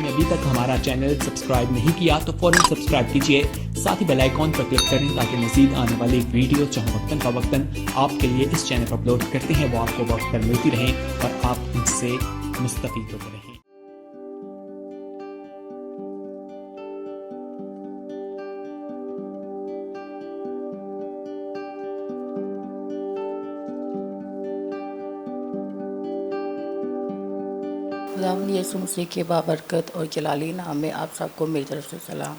आपने अभी तक हमारा चैनल सब्सक्राइब नहीं किया तो फौरन सब्सक्राइब कीजिए, साथ ही बेल आइकॉन पर क्लिक करें ताकि मज़ीद आने वाली वीडियो चाहे वक्तन फवक्तन आपके लिए इस चैनल पर अपलोड करते हैं वो आपको वक्त पर मिलती रहें और आप इनसे मुस्तफ़ीद होते रहें। खुदावंद यीशु मसीह के बाबरकत और जलाली नाम में आप सबको मेरी तरफ से सलाम।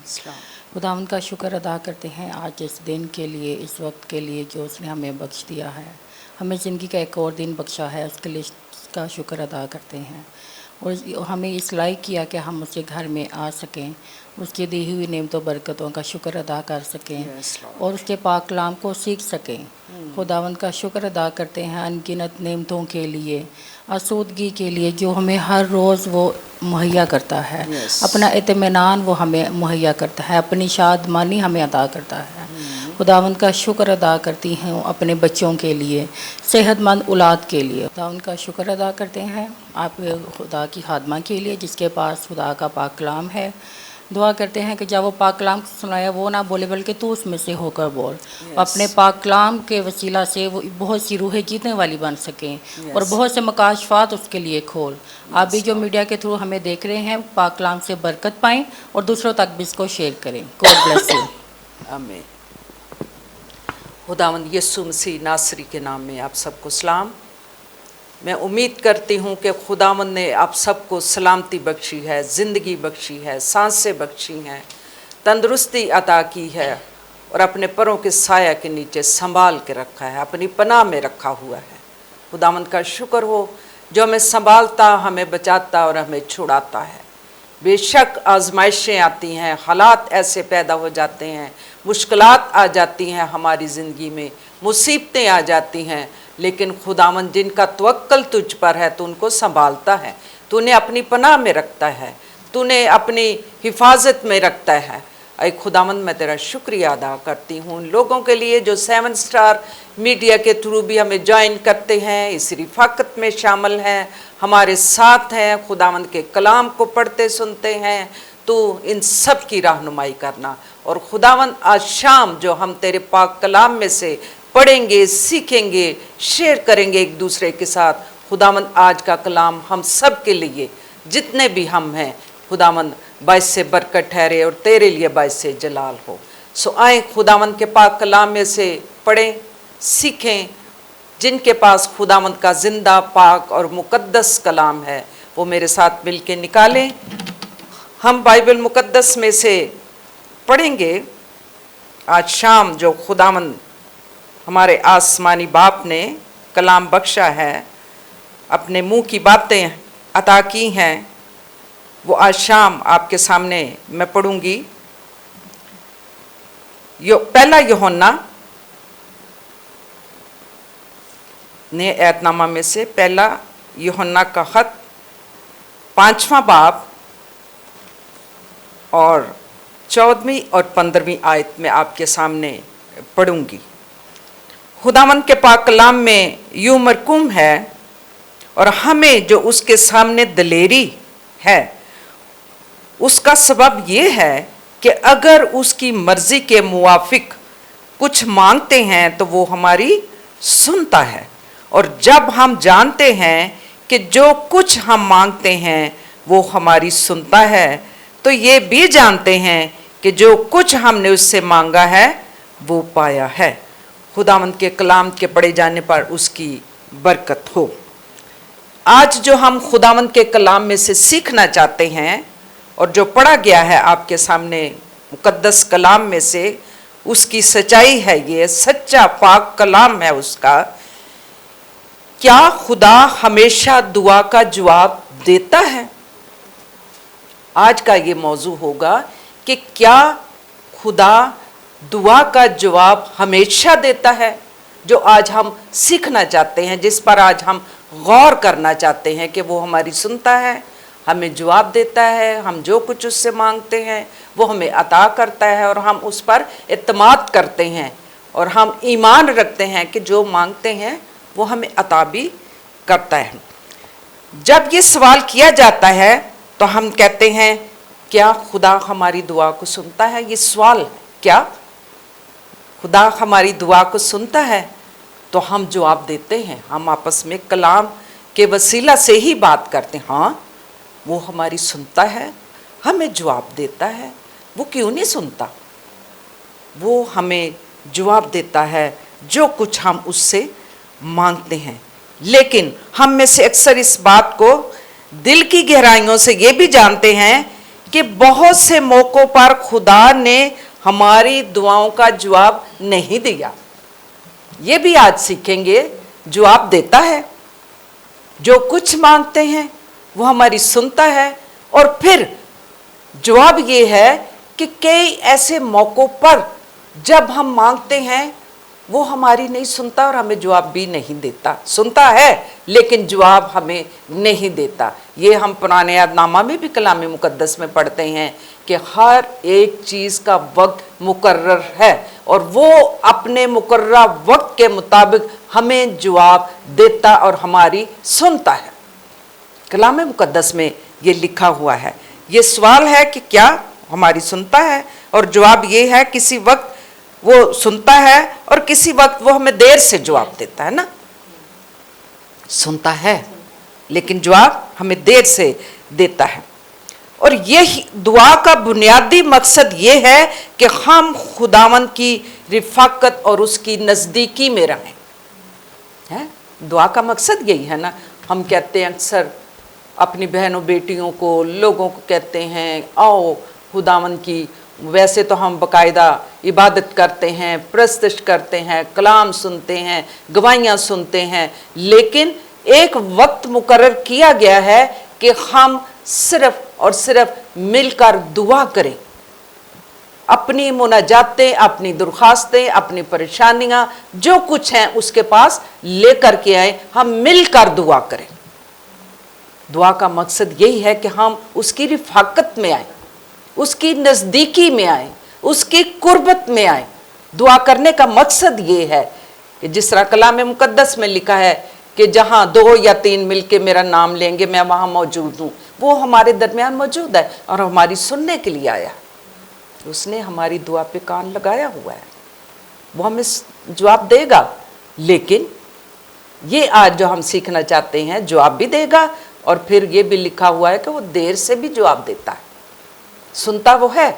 खुदावंद का शुक्र अदा करते हैं आज इस दिन के लिए, इस वक्त के लिए जो उसने हमें बख्श दिया है, हमें ज़िंदगी का एक और दिन बख्शा है, उसके लिए उसका शुक्र अदा करते हैं और हमें इस लायक किया कि हम उसके घर में आ सकें, उसकी दी हुई नेमतों बरकतों का शुक्र अदा कर सकें और उसके पाक कलाम को सीख सकें। खुदावंद का शुक्र अदा करते हैं अनगिनत नेमतों के लिए, आसूदगी के लिए जो हमें हर रोज़ वो मुहैया करता है। अपना इत्मीनान वो हमें मुहैया करता है, अपनी शादमानी हमें अदा करता है। खुदावंद का शुक्र अदा करती हैं अपने बच्चों के लिए, सेहतमंद औलाद के लिए। खुदावंद का शुक्र अदा करते हैं आप खुदा की खादमा के लिए जिसके पास खुदा का पाक कलाम है। दुआ करते हैं कि जब वो पाक कलाम सुनाया वो ना बोले बल्कि तू उसमें से होकर बोल। अपने पाक कलाम के वसीला से वो बहुत सी रूहें जीतने वाली बन सकें और बहुत से मकाशफात उसके लिए खोल। आप भी जो मीडिया के थ्रू हमें देख रहे हैं पाक कलाम से बरकत पाएँ और दूसरों तक भी इसको शेयर करें। God bless you. आमीन। खुदावंद यीशु मसीह नासरी के नाम में आप सबको सलाम। मैं उम्मीद करती हूँ कि खुदावंद ने आप सबको सलामती बख्शी है, ज़िंदगी बख्शी है, सांसें बख्शी हैं, तंदुरुस्ती अता की है और अपने परों के साया के नीचे संभाल के रखा है, अपनी पनाह में रखा हुआ है। खुदावंद का शुक्र हो जो हमें संभालता, हमें बचाता और हमें छुड़ाता है। बेशक आजमाइशें आती हैं, हालात ऐसे पैदा हो जाते हैं, मुश्किलात आ जाती हैं हमारी ज़िंदगी में, मुसीबतें आ जाती हैं, लेकिन खुदावंद जिनका तवक्कल तुझ पर है तो उनको संभालता है, तूने अपनी पनाह में रखता है, तूने अपनी हिफाजत में रखता है। ऐ खुदावंद मैं तेरा शुक्रिया अदा करती हूँ उन लोगों के लिए जो 7 स्टार मीडिया के थ्रू भी हमें ज्वाइन करते हैं, इस रिफाकत में शामिल हैं, हमारे साथ हैं, खुदावंद के कलाम को पढ़ते सुनते हैं। तो इन सब की रहनुमाई करना और खुदावंद आज शाम जो हम तेरे पाक कलाम में से पढ़ेंगे, सीखेंगे, शेयर करेंगे एक दूसरे के साथ, खुदावंद आज का कलाम हम सब के लिए जितने भी हम हैं खुदावंद बाइस से बरकत ठहरे और तेरे लिए बाइस से जलाल हो। सो आए खुदावंद के पाक कलाम में से पढ़ें, सीखें। जिनके पास खुदावंद का जिंदा, पाक और मुकद्दस कलाम है वो मेरे साथ मिल के निकालें। हम बाइबल मुकद्दस में से पढ़ेंगे आज शाम जो खुदावंद हमारे आसमानी बाप ने कलाम बख्शा है, अपने मुंह की बातें अता की हैं, वो आज शाम आपके सामने मैं पढ़ूंगी। पहला यूहन्ना ने ऐतनामा में से पहला यूहन्ना का खत 5वां बाब और 14वीं और 15वीं आयत में आपके सामने पढ़ूंगी। खुदावंद के पाक कलाम में यूं मरकूम है और हमें जो उसके सामने दलेरी है उसका सबब ये है कि अगर उसकी मर्जी के मुवाफिक कुछ मांगते हैं तो वो हमारी सुनता है, और जब हम जानते हैं कि जो कुछ हम मांगते हैं वो हमारी सुनता है तो ये भी जानते हैं कि जो कुछ हमने उससे मांगा है वो पाया है। खुदावंद के कलाम के पढ़े जाने पर उसकी बरकत हो। आज जो हम खुदावंद के कलाम में से सीखना चाहते हैं और जो पढ़ा गया है आपके सामने मुकद्दस कलाम में से, उसकी सच्चाई है, ये सच्चा पाक कलाम है उसका। क्या खुदा हमेशा दुआ का जवाब देता है? आज का ये मौजू होगा कि क्या खुदा दुआ का जवाब हमेशा देता है, जो आज हम सीखना चाहते हैं, जिस पर आज हम गौर करना चाहते हैं कि वो हमारी सुनता है, हमें जवाब देता है, हम जो कुछ उससे मांगते हैं वो हमें अता करता है और हम उस पर इत्मीनान करते हैं और हम ईमान रखते हैं कि जो मांगते हैं वो हमें अता भी करता है। जब ये सवाल किया जाता है تو ہم کہتے ہیں کیا خدا ہماری دعا کو سنتا ہے؟ یہ سوال ہے، کیا خدا ہماری دعا کو سنتا ہے؟ تو ہم جواب دیتے ہیں، ہم آپس میں کلام کے وسیلہ سے ہی بات کرتے ہیں، ہاں وہ ہماری سنتا ہے، ہمیں جواب دیتا ہے۔ وہ کیوں نہیں سنتا؟ وہ ہمیں جواب دیتا ہے جو کچھ ہم اس سے مانگتے ہیں۔ لیکن ہم میں سے اکثر اس بات کو دل کی گہرائیوں سے یہ بھی جانتے ہیں کہ بہت سے موقعوں پر خدا نے ہماری دعاؤں کا جواب نہیں دیا۔ یہ بھی آج سیکھیں گے، جواب دیتا ہے، جو کچھ مانگتے ہیں وہ ہماری سنتا ہے۔ اور پھر جواب یہ ہے کہ کئی ایسے موقعوں پر جب ہم مانگتے ہیں وہ ہماری نہیں سنتا اور ہمیں جواب بھی نہیں دیتا، سنتا ہے لیکن جواب ہمیں نہیں دیتا۔ یہ ہم پرانے عہد نامہ میں بھی کلام مقدس میں پڑھتے ہیں کہ ہر ایک چیز کا وقت مقرر ہے اور وہ اپنے مقررہ وقت کے مطابق ہمیں جواب دیتا اور ہماری سنتا ہے۔ کلام مقدس میں یہ لکھا ہوا ہے۔ یہ سوال ہے کہ کیا ہماری سنتا ہے؟ اور جواب یہ ہے کسی وقت وہ سنتا ہے اور کسی وقت وہ ہمیں دیر سے جواب دیتا ہے نا۔ سنتا ہے لیکن جواب ہمیں دیر سے دیتا ہے۔ اور یہ دعا کا بنیادی مقصد یہ ہے کہ ہم خداوند کی رفاقت اور اس کی نزدیکی میں رہیں۔ دعا کا مقصد یہی ہے نا۔ ہم کہتے ہیں اکثر اپنی بہنوں بیٹیوں کو، لوگوں کو کہتے ہیں آؤ خداوند کی، ویسے تو ہم باقاعدہ عبادت کرتے ہیں، پرستش کرتے ہیں، کلام سنتے ہیں، گواہیاں سنتے ہیں، لیکن ایک وقت مقرر کیا گیا ہے کہ ہم صرف اور صرف مل کر دعا کریں، اپنی مناجاتیں، اپنی درخواستیں، اپنی پریشانیاں جو کچھ ہیں اس کے پاس لے کر کے آئیں، ہم مل کر دعا کریں۔ دعا کا مقصد یہی ہے کہ ہم اس کی رفاقت میں آئیں، اس کی نزدیکی میں آئیں، اس کی قربت میں آئیں۔ دعا کرنے کا مقصد یہ ہے کہ جس طرح کلام مقدس میں لکھا ہے کہ جہاں 2 یا 3 مل کے میرا نام لیں گے میں وہاں موجود ہوں، وہ ہمارے درمیان موجود ہے اور ہماری سننے کے لیے آیا۔ اس نے ہماری دعا پہ کان لگایا ہوا ہے، وہ ہمیں جواب دے گا۔ لیکن یہ آج جو ہم سیکھنا چاہتے ہیں، جواب بھی دے گا اور پھر یہ بھی لکھا ہوا ہے کہ وہ دیر سے بھی جواب دیتا ہے۔ سنتا وہ ہے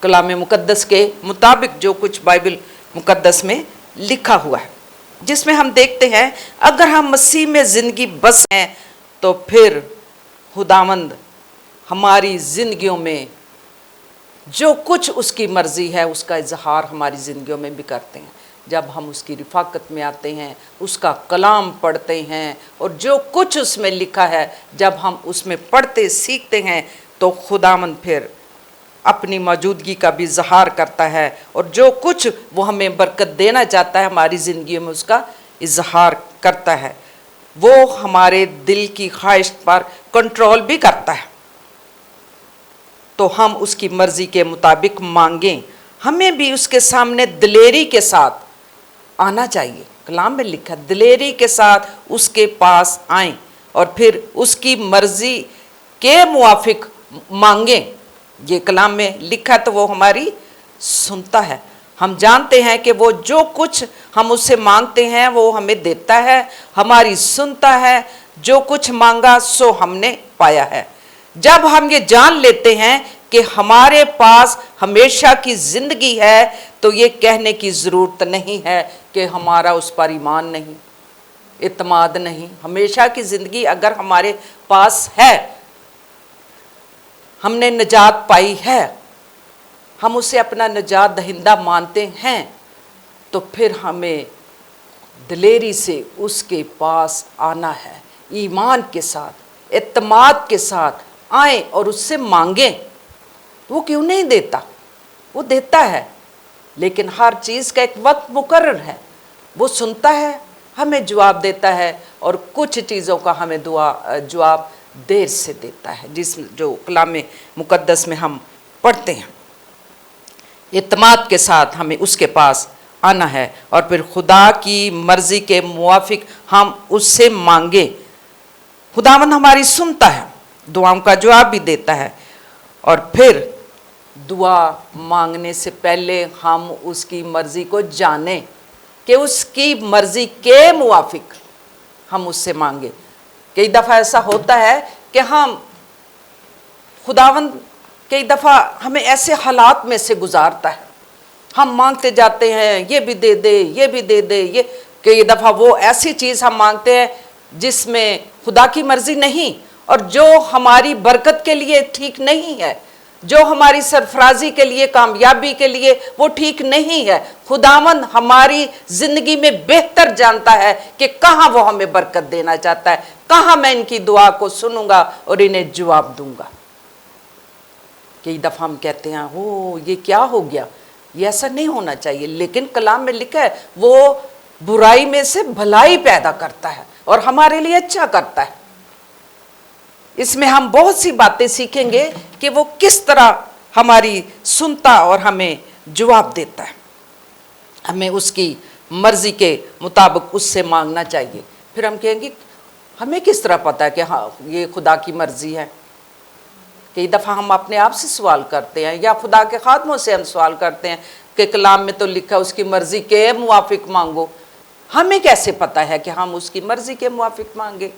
کلام مقدس کے مطابق جو کچھ بائبل مقدس میں لکھا ہوا ہے، جس میں ہم دیکھتے ہیں اگر ہم مسیح میں زندگی بس ہیں تو پھر خداوند ہماری زندگیوں میں جو کچھ اس کی مرضی ہے اس کا اظہار ہماری زندگیوں میں بھی کرتے ہیں۔ جب ہم اس کی رفاقت میں آتے ہیں، اس کا کلام پڑھتے ہیں اور جو کچھ اس میں لکھا ہے جب ہم اس میں پڑھتے سیکھتے ہیں تو خداوند پھر اپنی موجودگی کا بھی اظہار کرتا ہے اور جو کچھ وہ ہمیں برکت دینا چاہتا ہے ہماری زندگی میں اس کا اظہار کرتا ہے۔ وہ ہمارے دل کی خواہش پر کنٹرول بھی کرتا ہے، تو ہم اس کی مرضی کے مطابق مانگیں۔ ہمیں بھی اس کے سامنے دلیری کے ساتھ آنا چاہیے۔ کلام میں لکھا دلیری کے ساتھ اس کے پاس آئیں اور پھر اس کی مرضی کے موافق مانگیں۔ یہ کلام میں لکھا تو وہ ہماری سنتا ہے۔ ہم جانتے ہیں کہ وہ جو کچھ ہم اس سے مانگتے ہیں وہ ہمیں دیتا ہے، ہماری سنتا ہے۔ جو کچھ مانگا سو ہم نے پایا ہے۔ جب ہم یہ جان لیتے ہیں کہ ہمارے پاس ہمیشہ کی زندگی ہے تو یہ کہنے کی ضرورت نہیں ہے کہ ہمارا اس پر ایمان نہیں، اعتماد نہیں۔ ہمیشہ کی زندگی اگر ہمارے پاس ہے، ہم نے نجات پائی ہے، ہم اسے اپنا نجات دہندہ مانتے ہیں، تو پھر ہمیں دلیری سے اس کے پاس آنا ہے، ایمان کے ساتھ، اعتماد کے ساتھ آئیں اور اس سے مانگیں۔ وہ کیوں نہیں دیتا؟ وہ دیتا ہے، لیکن ہر چیز کا ایک وقت مقرر ہے۔ وہ سنتا ہے، ہمیں جواب دیتا ہے اور کچھ چیزوں کا ہمیں جواب دیر سے دیتا ہے، جو کلام مقدس میں ہم پڑھتے ہیں۔ اعتماد کے ساتھ ہمیں اس کے پاس آنا ہے اور پھر خدا کی مرضی کے موافق ہم اس سے مانگیں۔ خداوند ہماری سنتا ہے، दुआओं का जवाब भी देता है। और फिर दुआ मांगने से पहले हम उसकी मर्ज़ी को जानें कि उसकी मर्ज़ी के मुवाफिक हम उससे मांगे। कई दफ़ा ऐसा होता है कि हम खुदावंद कई दफ़ा हमें ऐसे हालात में से गुजारता है, हम मांगते जाते हैं ये भी दे दे, ये भी दे दे, ये कई दफ़ा वो ऐसी चीज़ हम मांगते हैं जिसमें खुदा की मर्ज़ी नहीं और जो हमारी बरकत के लिए ठीक नहीं है, जो हमारी सरफराजी के लिए, कामयाबी के लिए वो ठीक नहीं है। खुदावंद हमारी ज़िंदगी में बेहतर जानता है कि कहाँ वो हमें बरकत देना चाहता है, कहाँ मैं इनकी दुआ को सुनूंगा और इन्हें जवाब दूंगा। कई दफ़ा हम कहते हैं ओ ये क्या हो गया, ये ऐसा नहीं होना चाहिए, लेकिन कलाम में लिखा है वो बुराई में से भलाई पैदा करता है और हमारे लिए अच्छा करता है। इसमें हम बहुत सी बातें सीखेंगे कि वो किस तरह हमारी सुनता और हमें जवाब देता है। हमें उसकी मर्जी के मुताबिक उससे मांगना चाहिए। फिर हम कहेंगे हमें किस तरह पता है कि हाँ ये खुदा की मर्जी है। कई दफ़ा हम अपने आप से सवाल करते हैं या खुदा के खादमों से हम सवाल करते हैं कि कलाम में तो लिखा है उसकी मर्जी के मुवाफिक मांगो। हमें कैसे पता है कि हम उसकी मर्जी के मुवाफिक मांगे?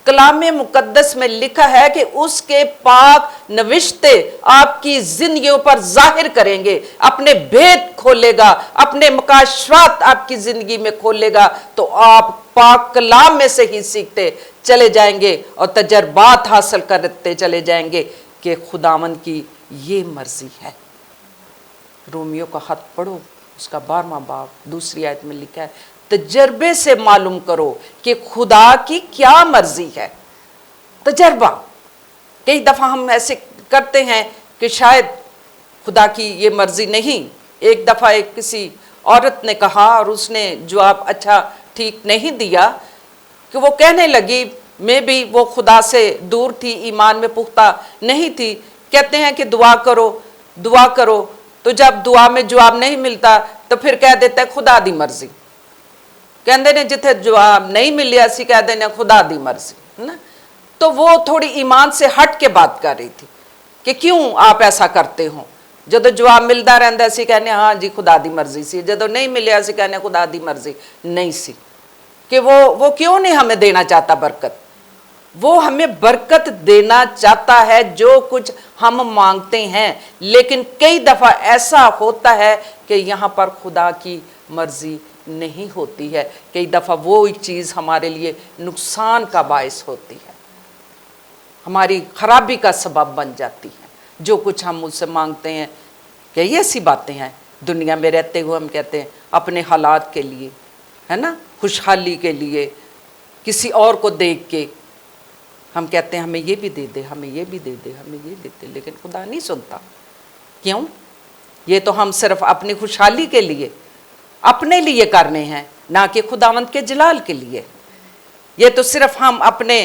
कलाम मुकद्दस में लिखा है कि उसके पाक नविश्ते आपकी जिंदगियों पर जाहिर करेंगे, अपने भेद खोलेगा, अपने मकाशवात आपकी जिंदगी में खोलेगा, तो आप पाक कलाम में से ही सीखते चले जाएंगे और तजर्बात हासिल करते चले जाएंगे कि खुदावंद की ये मर्जी है। रोमियो का खत पढ़ो, उसका 12वां बाब 2 आयत में लिखा है तजर्बे से मालूम करो कि खुदा की क्या मर्जी है। तजर्बा। कई दफ़ा हम ऐसे करते हैं कि शायद खुदा की ये मर्जी नहीं। एक दफ़ा एक किसी औरत ने कहा और उसने जवाब अच्छा ठीक नहीं दिया कि वो कहने लगी मैं भी वो खुदा से दूर थी, ईमान में पुख्ता नहीं थी। कहते हैं कि दुआ करो दुआ करो, तो जब दुआ में जवाब नहीं मिलता तो फिर कह देता है खुदा दी मर्जी। कहते ने जिथे जवाब नहीं मिलिया सी कह देने खुदा दी मर्जी, है ना। तो वो थोड़ी ईमान से हट के बात कर रही थी कि क्यों आप ऐसा करते हो। जदों जवाब मिलता रहिंदा सी कहने हाँ जी खुदा दी मर्जी सी, जदों नहीं मिलिया सी कहने खुदा दी मर्जी नहीं सी। कि वो क्यों नहीं हमें देना चाहता बरकत? वो हमें बरकत देना चाहता है जो कुछ हम मांगते हैं, लेकिन कई दफ़ा ऐसा होता है कि यहाँ पर खुदा की मर्जी नहीं होती है। कई दफ़ा वो चीज़ हमारे लिए नुकसान का बायस होती है, हमारी खराबी का सबब बन जाती है। जो कुछ हम उससे मांगते हैं कि ये ऐसी बातें हैं दुनिया में रहते हुए हम कहते हैं अपने हालात के लिए, है ना, खुशहाली के लिए, किसी और को देख के हम कहते हैं हमें ये भी दे दे, हमें ये भी दे दे, हमें ये दे दे, लेकिन खुदा नहीं सुनता। क्यों? ये तो हम सिर्फ अपनी खुशहाली के लिए, अपने लिए करने हैं, ना कि खुदावंद के जलाल के लिए। ये तो सिर्फ हम अपने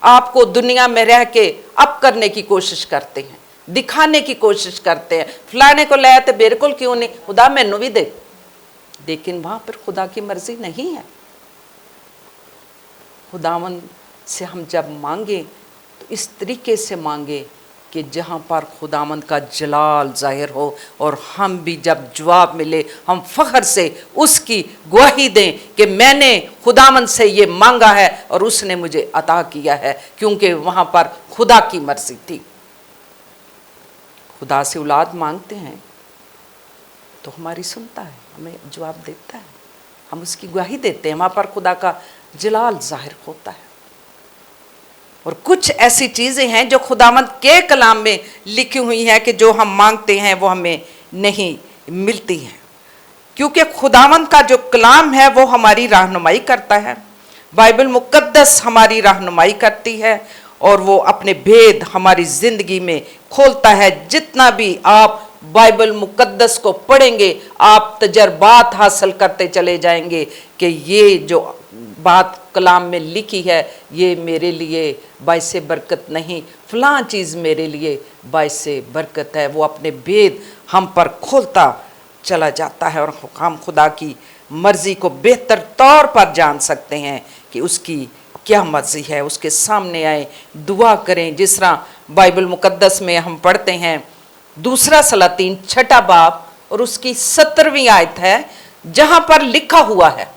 आप को दुनिया में रह के अप करने की कोशिश करते हैं, दिखाने की कोशिश करते हैं। फलाने को लाया तो बिल्कुल क्यों नहीं, खुदा मैनू भी दे। लेकिन वहां पर खुदा की मर्जी नहीं है। खुदावंद से हम जब मांगे तो इस तरीके से मांगे कि जहाँ पर खुदावंद का जलाल जाहिर हो, और हम भी जब जवाब मिले हम फ़ख्र से उसकी गवाही दें कि मैंने खुदावंद से ये मांगा है और उसने मुझे अता किया है, क्योंकि वहाँ पर खुदा की मर्जी थी। खुदा से औलाद मांगते हैं तो हमारी सुनता है, हमें जवाब देता है, हम उसकी गवाही देते हैं, वहाँ पर खुदा का जलाल जाहिर होता है। और कुछ ऐसी चीज़ें हैं जो खुदावंद के कलाम में लिखी हुई हैं कि जो हम मांगते हैं वो हमें नहीं मिलती हैं, क्योंकि खुदावंद का जो कलाम है वो हमारी रहनुमाई करता है। बाइबल मुकद्दस हमारी रहनुमाई करती है और वो अपने भेद हमारी ज़िंदगी में खोलता है। जितना भी आप बाइबल मुकद्दस को पढ़ेंगे आप तजर्बात हासिल करते चले जाएंगे कि ये जो बात कलाम में लिखी है ये मेरे लिए बाइसे बरकत नहीं, फ़लाँ चीज़ मेरे लिए बाइसे बरकत है। वो अपने भेद हम पर खोलता चला जाता है और हम खुदा की मर्ज़ी को बेहतर तौर पर जान सकते हैं कि उसकी क्या मर्जी है उसके सामने आए, दुआ करें। जिस तरह बाइबल मुकद्दस में हम पढ़ते हैं, 2 सलातीन 6 बाब और उसकी 17वीं आयत है, जहां पर लिखा हुआ है,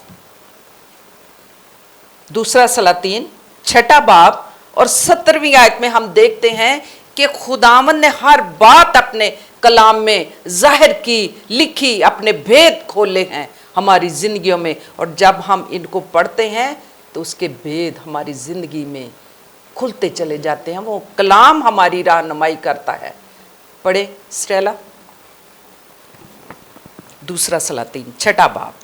2 सलातीन 6 बाब और 17वीं आयत में हम देखते हैं कि खुदावंद ने हर बात अपने कलाम में जाहिर की, लिखी, अपने भेद खोले हैं हमारी जिंदगियों में। और जब हम इनको पढ़ते हैं तो उसके भेद हमारी जिंदगी में खुलते चले जाते हैं। वो कलाम हमारी रहनुमाई करता है। पढ़े स्टेला, 2 सलातीन 6 बाब।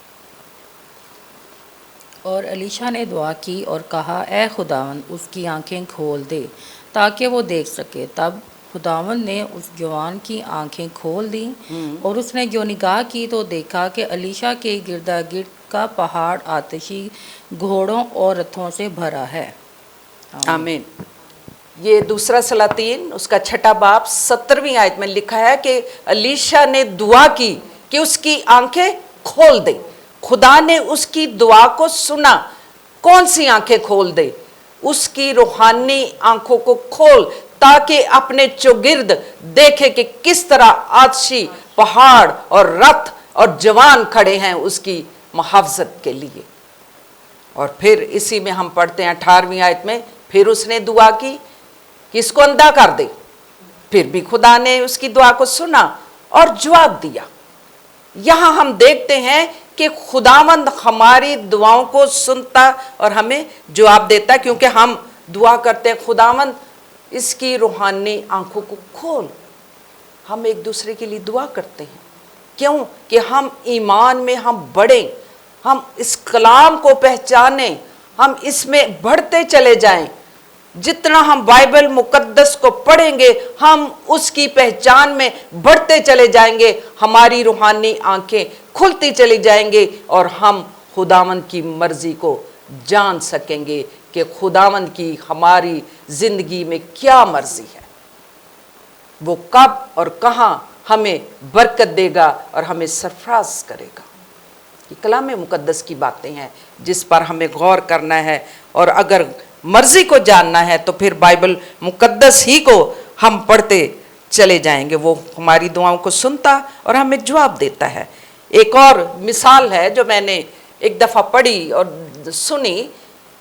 और एलीशा ने दुआ की और कहा, ए खुदावन उसकी आंखें खोल दे ताकि वो देख सके। तब खुदावन ने उस जवान की आंखें खोल दी और उसने जो निगाह की तो देखा कि एलीशा के गिरदा गिर्द का पहाड़ आतिशी घोड़ों और रथों से भरा है। आमीन। ये 2 सलातीन उसका 6 बाब 17वीं आयत में लिखा है कि एलीशा ने दुआ की कि उसकी आंखें खोल दे। खुदा ने उसकी दुआ को सुना। कौन सी आंखें खोल दे? उसकी रूहानी आंखों को खोल, ताकि अपने चौगिर्द देखे कि किस तरह आतिशी पहाड़ और रथ और जवान खड़े हैं उसकी मुहाफ़ज़त के लिए। और फिर इसी में हम पढ़ते हैं 18वीं आयत में, फिर उसने दुआ की कि इसको अंधा कर दे। फिर भी खुदा ने उसकी दुआ को सुना और जवाब दिया। यहां हम देखते हैं कि खुदावंद हमारी दुआओं को सुनता और हमें जवाब देता, क्योंकि हम दुआ करते हैं, खुदावंद इसकी रूहानी आंखों को खोल। हम एक दूसरे के लिए दुआ करते हैं, क्यों? कि हम ईमान में हम बढ़ें, हम इस कलाम को पहचानें, हम इसमें बढ़ते चले जाएं। जितना हम बाइबल मुकद्दस को पढ़ेंगे, हम उसकी पहचान में बढ़ते चले जाएंगे, हमारी रूहानी आंखें खुलती चली जाएंगे और हम खुदावंद की मर्जी को जान सकेंगे कि खुदावंद की हमारी जिंदगी में क्या मर्जी है, वो कब और कहाँ हमें बरकत देगा और हमें सरफराज करेगा। ये कलाम मुकद्दस की बातें हैं जिस पर हमें गौर करना है। और अगर मर्जी को जानना है तो फिर बाइबल मुकद्दस ही को हम पढ़ते चले जाएंगे। वो हमारी दुआओं को सुनता और हमें जवाब देता है। एक और मिसाल है जो मैंने एक दफ़ा पढ़ी और सुनी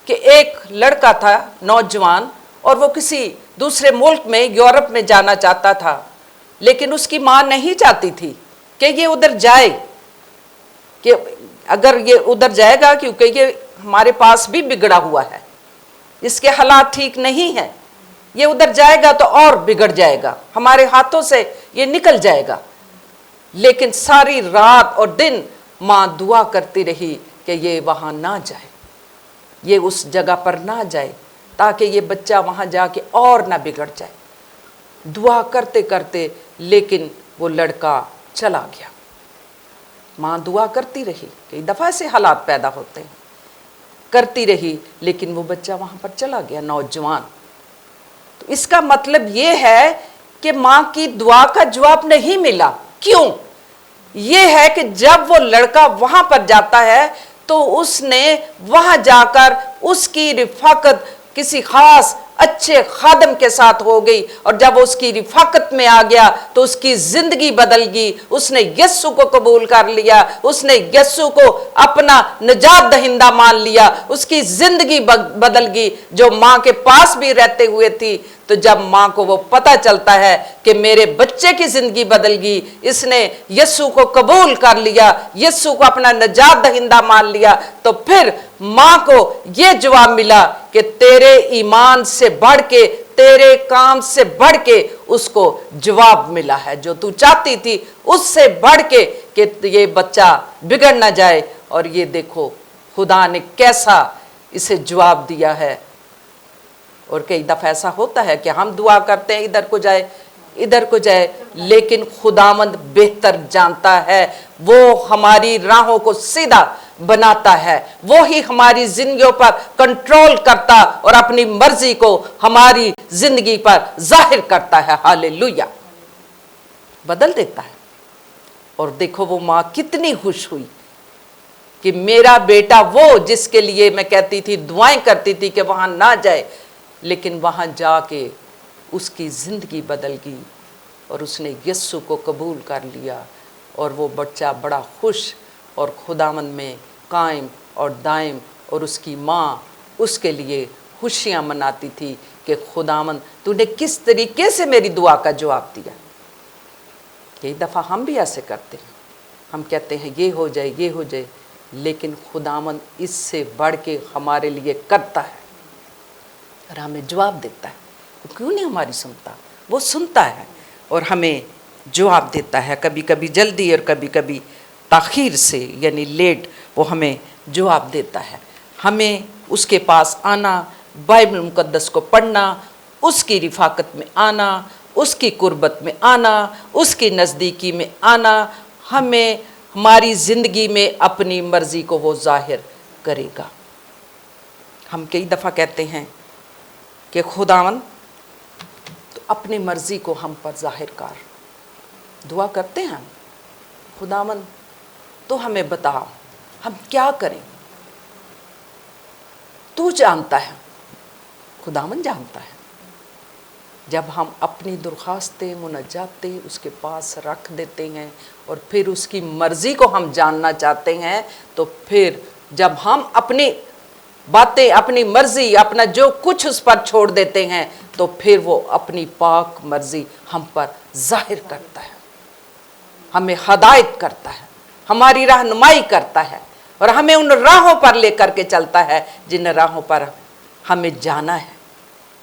कि एक लड़का था नौजवान, और वो किसी दूसरे मुल्क में, यूरोप में जाना चाहता था, लेकिन उसकी माँ नहीं चाहती थी कि ये उधर जाए, कि अगर ये उधर जाएगा क्योंकि ये हमारे पास भी बिगड़ा हुआ है, इसके हालात ठीक नहीं है, ये उधर जाएगा तो और बिगड़ जाएगा, हमारे हाथों से ये निकल जाएगा। लेकिन सारी रात और दिन माँ दुआ करती रही कि ये वहाँ ना जाए, ये उस जगह पर ना जाए, ताकि ये बच्चा वहाँ जाके और ना बिगड़ जाए। दुआ करते करते लेकिन वो लड़का चला गया। माँ दुआ करती रही, कई दफ़ा से हालात पैदा होते हैं, करती रही, लेकिन वो बच्चा वहाँ पर चला गया, नौजवान। तो इसका मतलब ये है कि माँ की दुआ का जवाब नहीं मिला। क्यों? ये है कि जब वो लड़का वहाँ पर जाता है तो उसने वहाँ जाकर उसकी रिफाकत किसी खास अच्छे खादम के साथ हो गई, और जब वो उसकी रिफाकत में आ गया तो उसकी जिंदगी बदल गई। उसने यस्सु को कबूल कर लिया, उसने यस्सु को अपना निजात दहिंदा मान लिया, उसकी जिंदगी बदल गई जो माँ के पास भी रहते हुए थी। तो जब माँ को वो पता चलता है कि मेरे बच्चे की जिंदगी बदल गई, इसने यस्सु को कबूल कर लिया, यस्सु को अपना निजात दहिंदा मान लिया, तो फिर माँ को ये जवाब मिला कि तेरे ईमान से बढ़ के, तेरे काम से बढ़ के उसको जवाब मिला है। जो तू चाहती थी उससे बढ़ के कि ये बच्चा बिगड़ ना जाए, और ये देखो खुदा ने कैसा इसे जवाब दिया है। और कई दफ़ा ऐसा होता है कि हम दुआ करते हैं इधर को जाए, इधर को जाए, लेकिन खुदावंद बेहतर जानता है, वो हमारी राहों को सीधा बनाता है, वो ही हमारी जिंदगियों पर कंट्रोल करता और अपनी मर्जी को हमारी जिंदगी पर जाहिर करता है। हालेलुया, बदल देता है। और देखो वो माँ कितनी खुश हुई کہ میرا بیٹا وہ جس کے لیے میں کہتی تھی دعائیں کرتی تھی کہ وہاں نہ جائے، لیکن وہاں جا کے اس کی زندگی بدل گئی اور اس نے یسوع کو قبول کر لیا، اور وہ بچہ بڑا خوش اور خداوند میں قائم اور دائم، اور اس کی ماں اس کے لیے خوشیاں مناتی تھی کہ خداوند تو نے کس طریقے سے میری دعا کا جواب دیا۔ کئی دفعہ ہم بھی ایسے کرتے ہیں، ہم کہتے ہیں یہ ہو جائے یہ ہو جائے، لیکن خداوند اس سے بڑھ کے ہمارے لیے کرتا ہے اور ہمیں جواب دیتا ہے۔ وہ کیوں نہیں ہماری سنتا؟ وہ سنتا ہے اور ہمیں جواب دیتا ہے، کبھی کبھی جلدی اور کبھی کبھی تاخیر سے، یعنی لیٹ وہ ہمیں جواب دیتا ہے۔ ہمیں اس کے پاس آنا، بائبل مقدس کو پڑھنا، اس کی رفاقت میں آنا، اس کی قربت میں آنا، اس کی نزدیکی میں آنا، ہمیں ہماری زندگی میں اپنی مرضی کو وہ ظاہر کرے گا۔ ہم کئی دفعہ کہتے ہیں کہ خداوند تو اپنی مرضی کو ہم پر ظاہر کر، دعا کرتے ہیں خداوند تو ہمیں بتا ہم کیا کریں، تو جانتا ہے، خداوند جانتا ہے۔ جب ہم اپنی درخواستیں مناجاتیں اس کے پاس رکھ دیتے ہیں اور پھر اس کی مرضی کو ہم جاننا چاہتے ہیں، تو پھر جب ہم اپنی باتیں، اپنی مرضی، اپنا جو کچھ اس پر چھوڑ دیتے ہیں، تو پھر وہ اپنی پاک مرضی ہم پر ظاہر کرتا ہے، ہمیں ہدایت کرتا ہے، ہماری رہنمائی کرتا ہے، اور ہمیں ان راہوں پر لے کر کے چلتا ہے جن راہوں پر ہمیں جانا ہے،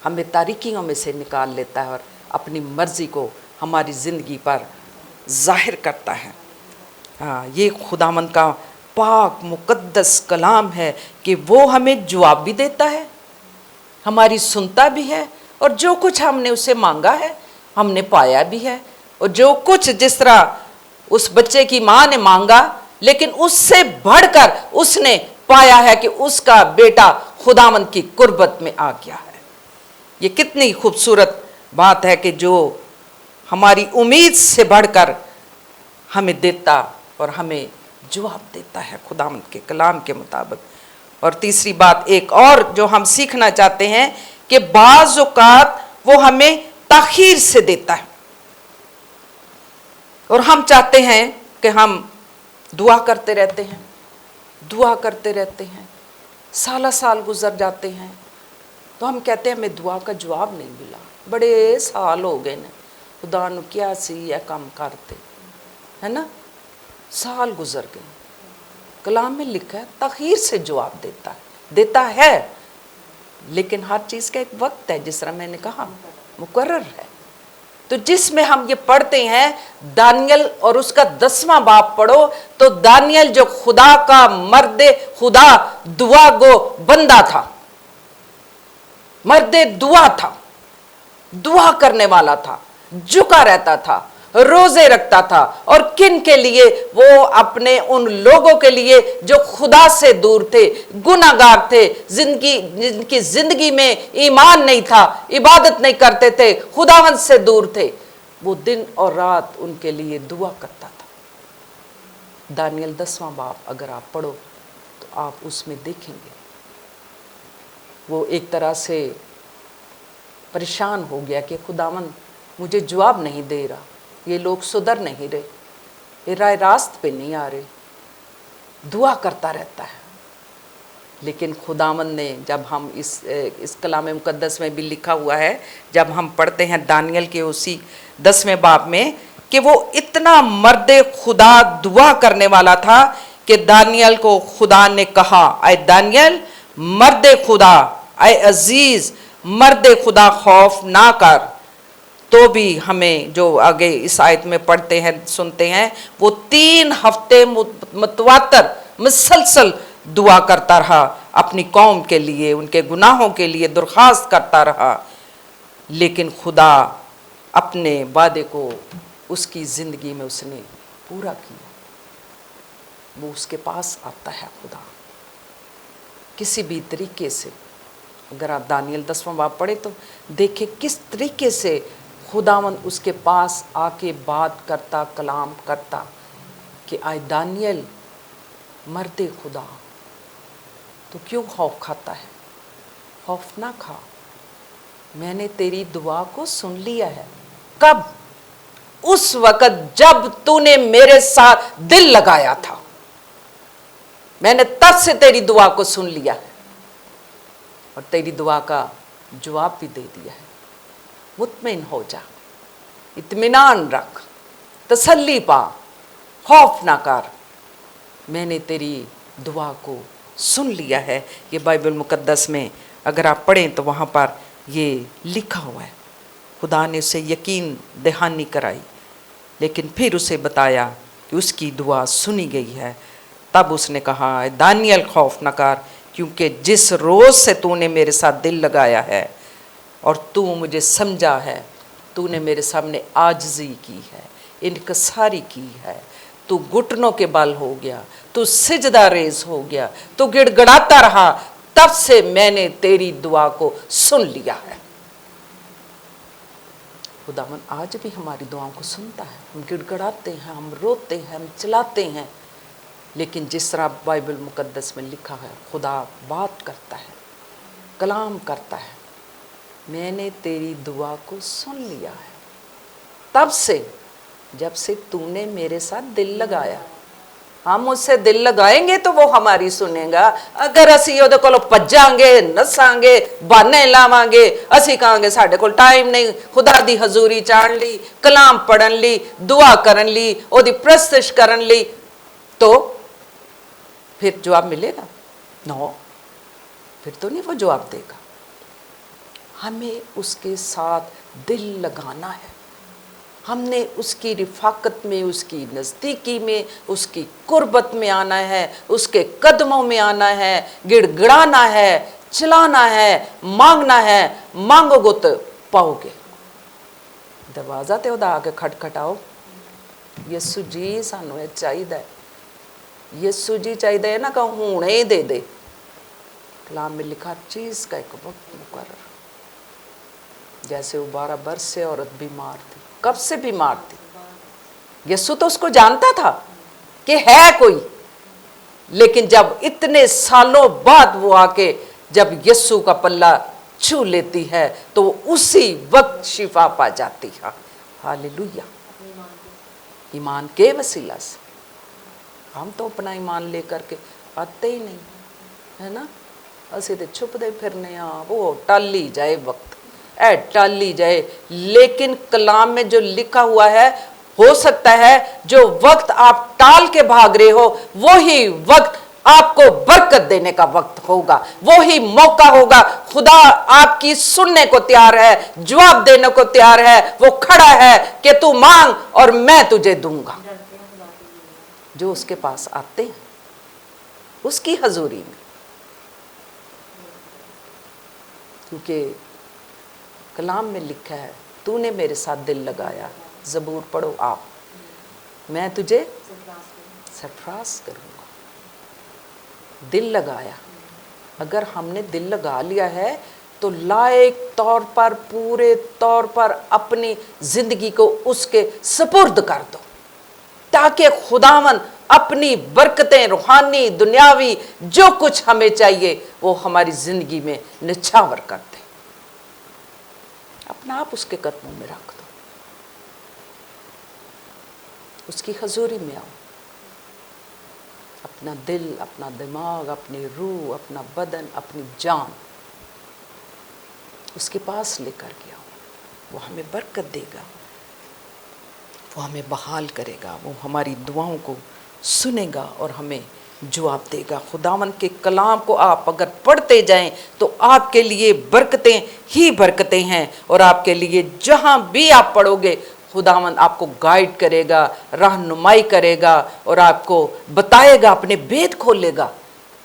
ہمیں تاریکیوں میں سے نکال لیتا ہے اور اپنی مرضی کو ہماری زندگی پر ظاہر کرتا ہے۔ یہ خداوند کا پاک مقدس کلام ہے کہ وہ ہمیں جواب بھی دیتا ہے، ہماری سنتا بھی ہے، اور جو کچھ ہم نے اسے مانگا ہے ہم نے پایا بھی ہے، اور جو کچھ جس طرح اس بچے کی ماں نے مانگا، لیکن اس سے بڑھ کر اس نے پایا ہے کہ اس کا بیٹا خداوند کی قربت میں آ گیا ہے۔ یہ کتنی خوبصورت بات ہے کہ جو ہماری امید سے بڑھ کر ہمیں دیتا اور ہمیں جواب دیتا ہے خداوند کے کلام کے مطابق۔ اور تیسری بات ایک اور جو ہم سیکھنا چاہتے ہیں کہ بعض اوقات وہ ہمیں تاخیر سے دیتا ہے، اور ہم چاہتے ہیں کہ ہم دعا کرتے رہتے ہیں، دعا کرتے رہتے ہیں، سالہ سال گزر جاتے ہیں، تو ہم کہتے ہیں ہمیں دعا کا جواب نہیں ملا، بڑے سال ہو گئے نا، خدا نو کیا سی یہ کام کرتے، ہے نا، سال گزر گئے۔ کلام میں لکھا ہے تاخیر سے جواب دیتا ہے، لیکن ہر چیز کا ایک وقت ہے، جس طرح میں نے کہا مقرر ہے۔ تو جس میں ہم یہ پڑھتے ہیں دانیل اور اس کا 10واں باب پڑھو، تو دانیل جو خدا کا مرد خدا دعا گو بندہ تھا، مرد دعا تھا، دعا کرنے والا تھا، جھکا رہتا تھا، روزے رکھتا تھا، اور کن کے لیے؟ وہ اپنے ان لوگوں کے لیے جو خدا سے دور تھے، گناہگار تھے، جن کی زندگی میں ایمان نہیں تھا، عبادت نہیں کرتے تھے، خداوند سے دور تھے، وہ دن اور رات ان کے لیے دعا کرتا تھا۔ دانیل 10واں باب اگر آپ پڑھو تو آپ اس میں دیکھیں گے وہ ایک طرح سے پریشان ہو گیا کہ خداوند مجھے جواب نہیں دے رہا، یہ لوگ سدھر نہیں رہے، یہ راہ راست پہ نہیں آ رہے، دعا کرتا رہتا ہے۔ لیکن خداوند نے، جب ہم اس کلام مقدس میں بھی لکھا ہوا ہے، جب ہم پڑھتے ہیں دانیل کے اسی 10ویں باب میں، کہ وہ اتنا مرد خدا دعا کرنے والا تھا کہ دانیل کو خدا نے کہا، اے دانیل مرد خدا، اے عزیز مرد خدا، خوف نہ کر۔ تو بھی ہمیں جو آگے اس آیت میں پڑھتے ہیں سنتے ہیں، وہ 3 ہفتے متواتر مسلسل دعا کرتا رہا، اپنی قوم کے لیے، ان کے گناہوں کے لیے درخواست کرتا رہا، لیکن خدا اپنے وعدے کو اس کی زندگی میں اس نے پورا کیا۔ وہ اس کے پاس آتا ہے خدا کسی بھی طریقے سے۔ اگر آپ دانیل 10واں باب پڑھے تو دیکھیں کس طریقے سے خداوند اس کے پاس آ کے بات کرتا، کلام کرتا کہ آئے دانیل मर्दे खुदा तो क्यों खौफ खाता है? खौफ ना खा, मैंने तेरी दुआ को सुन लिया है। कब? उस वक़्त जब तूने मेरे साथ दिल लगाया था, मैंने तब से तेरी दुआ को सुन लिया है और तेरी दुआ का जवाब भी दे दिया है। मुत्मिन हो जा, इत्मीनान रख, तसल्ली पा, खौफ ना कर, मैंने तेरी दुआ को सुन लिया है। ये बाइबल मुकद्दस में अगर आप पढ़ें तो वहाँ पर ये लिखा हुआ है। खुदा ने उसे यकीन दहानी कराई, लेकिन फिर उसे बताया कि उसकी दुआ सुनी गई है। तब उसने कहा, दानियल खौफ न कर, क्योंकि जिस रोज़ से तूने मेरे साथ दिल लगाया है और तू मुझे समझा है, तूने मेरे सामने आजिज़ी की है, इनकसारी की है, तू घुटनों के बल हो गया, तू सिजदा रेज हो गया, तू गिड़गड़ाता रहा, तब से मैंने तेरी दुआ को सुन लिया है। खुदावन आज भी हमारी दुआओं को सुनता है। हम गिड़गड़ाते हैं, हम रोते हैं, हम चिल्लाते हैं, लेकिन जिस तरह बाइबल मुकद्दस में लिखा है, खुदा बात करता है, कलाम करता है, मैंने तेरी दुआ को सुन लिया है तब से, जब से तूने मेरे साथ दिल लगाया। हम उससे दिल लगाएंगे तो वो हमारी सुनेगा। अगर असी ਉਹਦੇ ਕੋਲੋਂ ਭੱਜਾਂਗੇ, ਨਸਾਂਗੇ, ਬਹਾਨੇ ਲਾਵਾਂਗੇ, ਅਸੀਂ ਕਹਾਂਗੇ ਸਾਡੇ ਕੋਲ ਟਾਈਮ ਨਹੀਂ ਖੁਦਾ ਦੀ ਹਜ਼ੂਰੀ ਚਾਹਣ ਲਈ, ਕਲਾਮ ਪੜਨ ਲਈ, ਦੁਆ ਕਰਨ ਲਈ, ਉਹਦੀ ਪ੍ਰਸਤਿਸ਼ ਕਰਨ ਲਈ, तो फिर जवाब मिलेगा? नो, फिर तो नहीं वो जवाब देगा। हमें उसके साथ दिल लगाना है, हमने उसकी रिफाकत में, उसकी नज़दीकी में, उसकी कुर्बत में आना है, उसके कदमों में आना है, गिड़गिड़ाना है, चलाना है, मांगना है। मांगोगे तो पाओगे। दरवाज़ा ते उदा आके खटखटाओ, यसू जी सानू ये चाहिए, यसू जी चाहिए है ना, कहो हुणे ही दे दे। कलाम में लिखा चीज़ का एक वक्त मुकर्रर। जैसे वो 12 वर्ष से औरत बीमार थी, कब से बीमार थी, यसू तो उसको जानता था कि है कोई, लेकिन जब इतने सालों बाद वो आके जब यसू का पल्ला छू लेती है तो वो उसी वक्त शिफा पा जाती है। हालेलुया। ईमान के वसीला से। हम तो अपना ईमान लेकर के आते ही नहीं है ना, असी तो छुपते फिरने, वो टाली जाए वक्त, टाली जाए, लेकिन कलाम में जो लिखा हुआ है, हो सकता है जो वक्त आप टाल के भाग रहे हो वही वक्त आपको बरकत देने का वक्त होगा, वही मौका होगा। खुदा आपकी सुनने को तैयार है, जवाब देने को तैयार है। वो खड़ा है कि तू मांग और मैं तुझे दूंगा। जो उसके पास आते हैं उसकी हजूरी में, क्योंकि कलाम में लिखा है, तूने मेरे साथ दिल लगाया। ज़बूर पढ़ो आप, मैं तुझे सरफराज करूँगा। दिल लगाया, अगर हमने दिल लगा लिया है तो लायक तौर पर, पूरे तौर पर अपनी ज़िंदगी को उसके सुपुर्द कर दो, ताकि खुदावन अपनी बरकतें, रूहानी, दुनियावी, जो कुछ हमें चाहिए वो हमारी ज़िंदगी में निछावर कर दे। अपना आप उसके कदमों में रख दो, उसकी हजूरी में आओ। अपना दिल, अपना दिमाग, अपनी रूह, अपना बदन, अपनी जान उसके पास लेकर के आओ। वो हमें बरकत देगा, वो हमें बहाल करेगा, वो हमारी दुआओं को सुनेगा और हमें जवाब देगा। खुदावन के कलाम को आप अगर पढ़ते जाएं तो आपके लिए बरकतें ही बरकतें हैं, और आपके लिए जहाँ भी आप पढ़ोगे खुदावन आपको गाइड करेगा, रहनुमाई करेगा और आपको बताएगा, अपने भेद खोलेगा,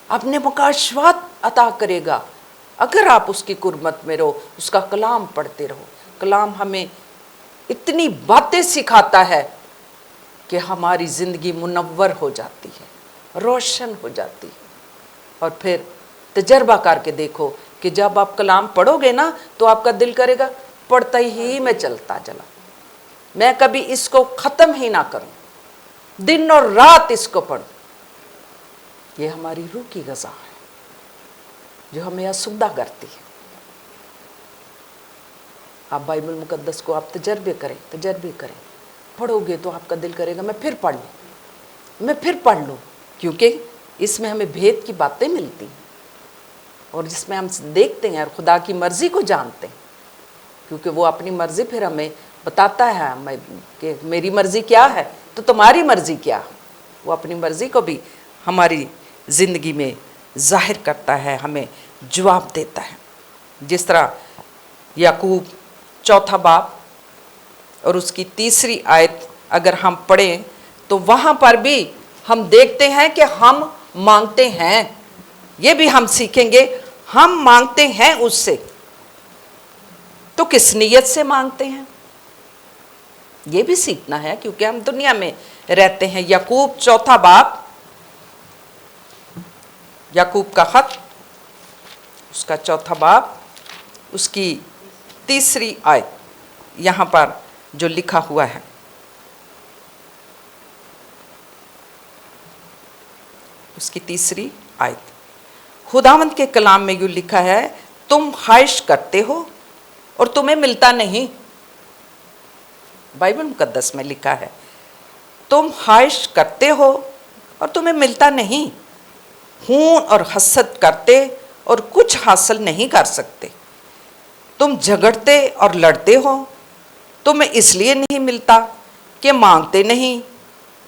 अपने मुकाशवात अता करेगा। अगर आप उसकी कुर्बत में रहो, उसका कलाम पढ़ते रहो। कलाम हमें इतनी बातें सिखाता है कि हमारी ज़िंदगी मुनव्वर हो जाती है, रोशन हो जाती है। और फिर तजर्बा करके देखो कि जब आप कलाम पढ़ोगे ना तो आपका दिल करेगा पढ़ता ही मैं चलता चला, मैं कभी इसको ख़त्म ही ना करूं, दिन और रात इसको पढ़ूं। یہ ہماری روح کی غذا ہے جو ہمیں آسودہ کرتی ہے۔ آپ بائبل مقدس کو آپ تجربے کریں، پڑھو گے تو آپ کا دل کرے گا میں پھر پڑھ لوں، کیونکہ اس میں ہمیں بھید کی باتیں ملتی ہیں اور جس میں ہم دیکھتے ہیں اور خدا کی مرضی کو جانتے ہیں، کیونکہ وہ اپنی مرضی پھر ہمیں بتاتا ہے کہ میری مرضی کیا ہے تو تمہاری مرضی کیا ہے۔ وہ اپنی مرضی کو بھی ہماری زندگی میں ظاہر کرتا ہے، ہمیں جواب دیتا ہے۔ جس طرح یعقوب 4 باب اور اس کی 3 آیت اگر ہم پڑھیں تو وہاں پر بھی ہم دیکھتے ہیں کہ ہم مانگتے ہیں، یہ بھی ہم سیکھیں گے، ہم مانگتے ہیں اس سے تو کس نیت سے مانگتے ہیں، یہ بھی سیکھنا ہے کیونکہ ہم دنیا میں رہتے ہیں۔ یعقوب 4 باب، یعقوب کا خط، اس کا 4 باب، اس کی 3 آیت یہاں پر جو لکھا ہوا ہے، اس کی 3 آیت، خداوند کے کلام میں یوں لکھا ہے، تم خواہش کرتے ہو اور تمہیں ملتا نہیں۔ بائبل مقدس میں لکھا ہے تم خواہش کرتے ہو اور تمہیں ملتا نہیں، خون اور حسد کرتے اور کچھ حاصل نہیں کر سکتے، تم جھگڑتے اور لڑتے ہو، تمہیں اس لیے نہیں ملتا کہ مانگتے نہیں۔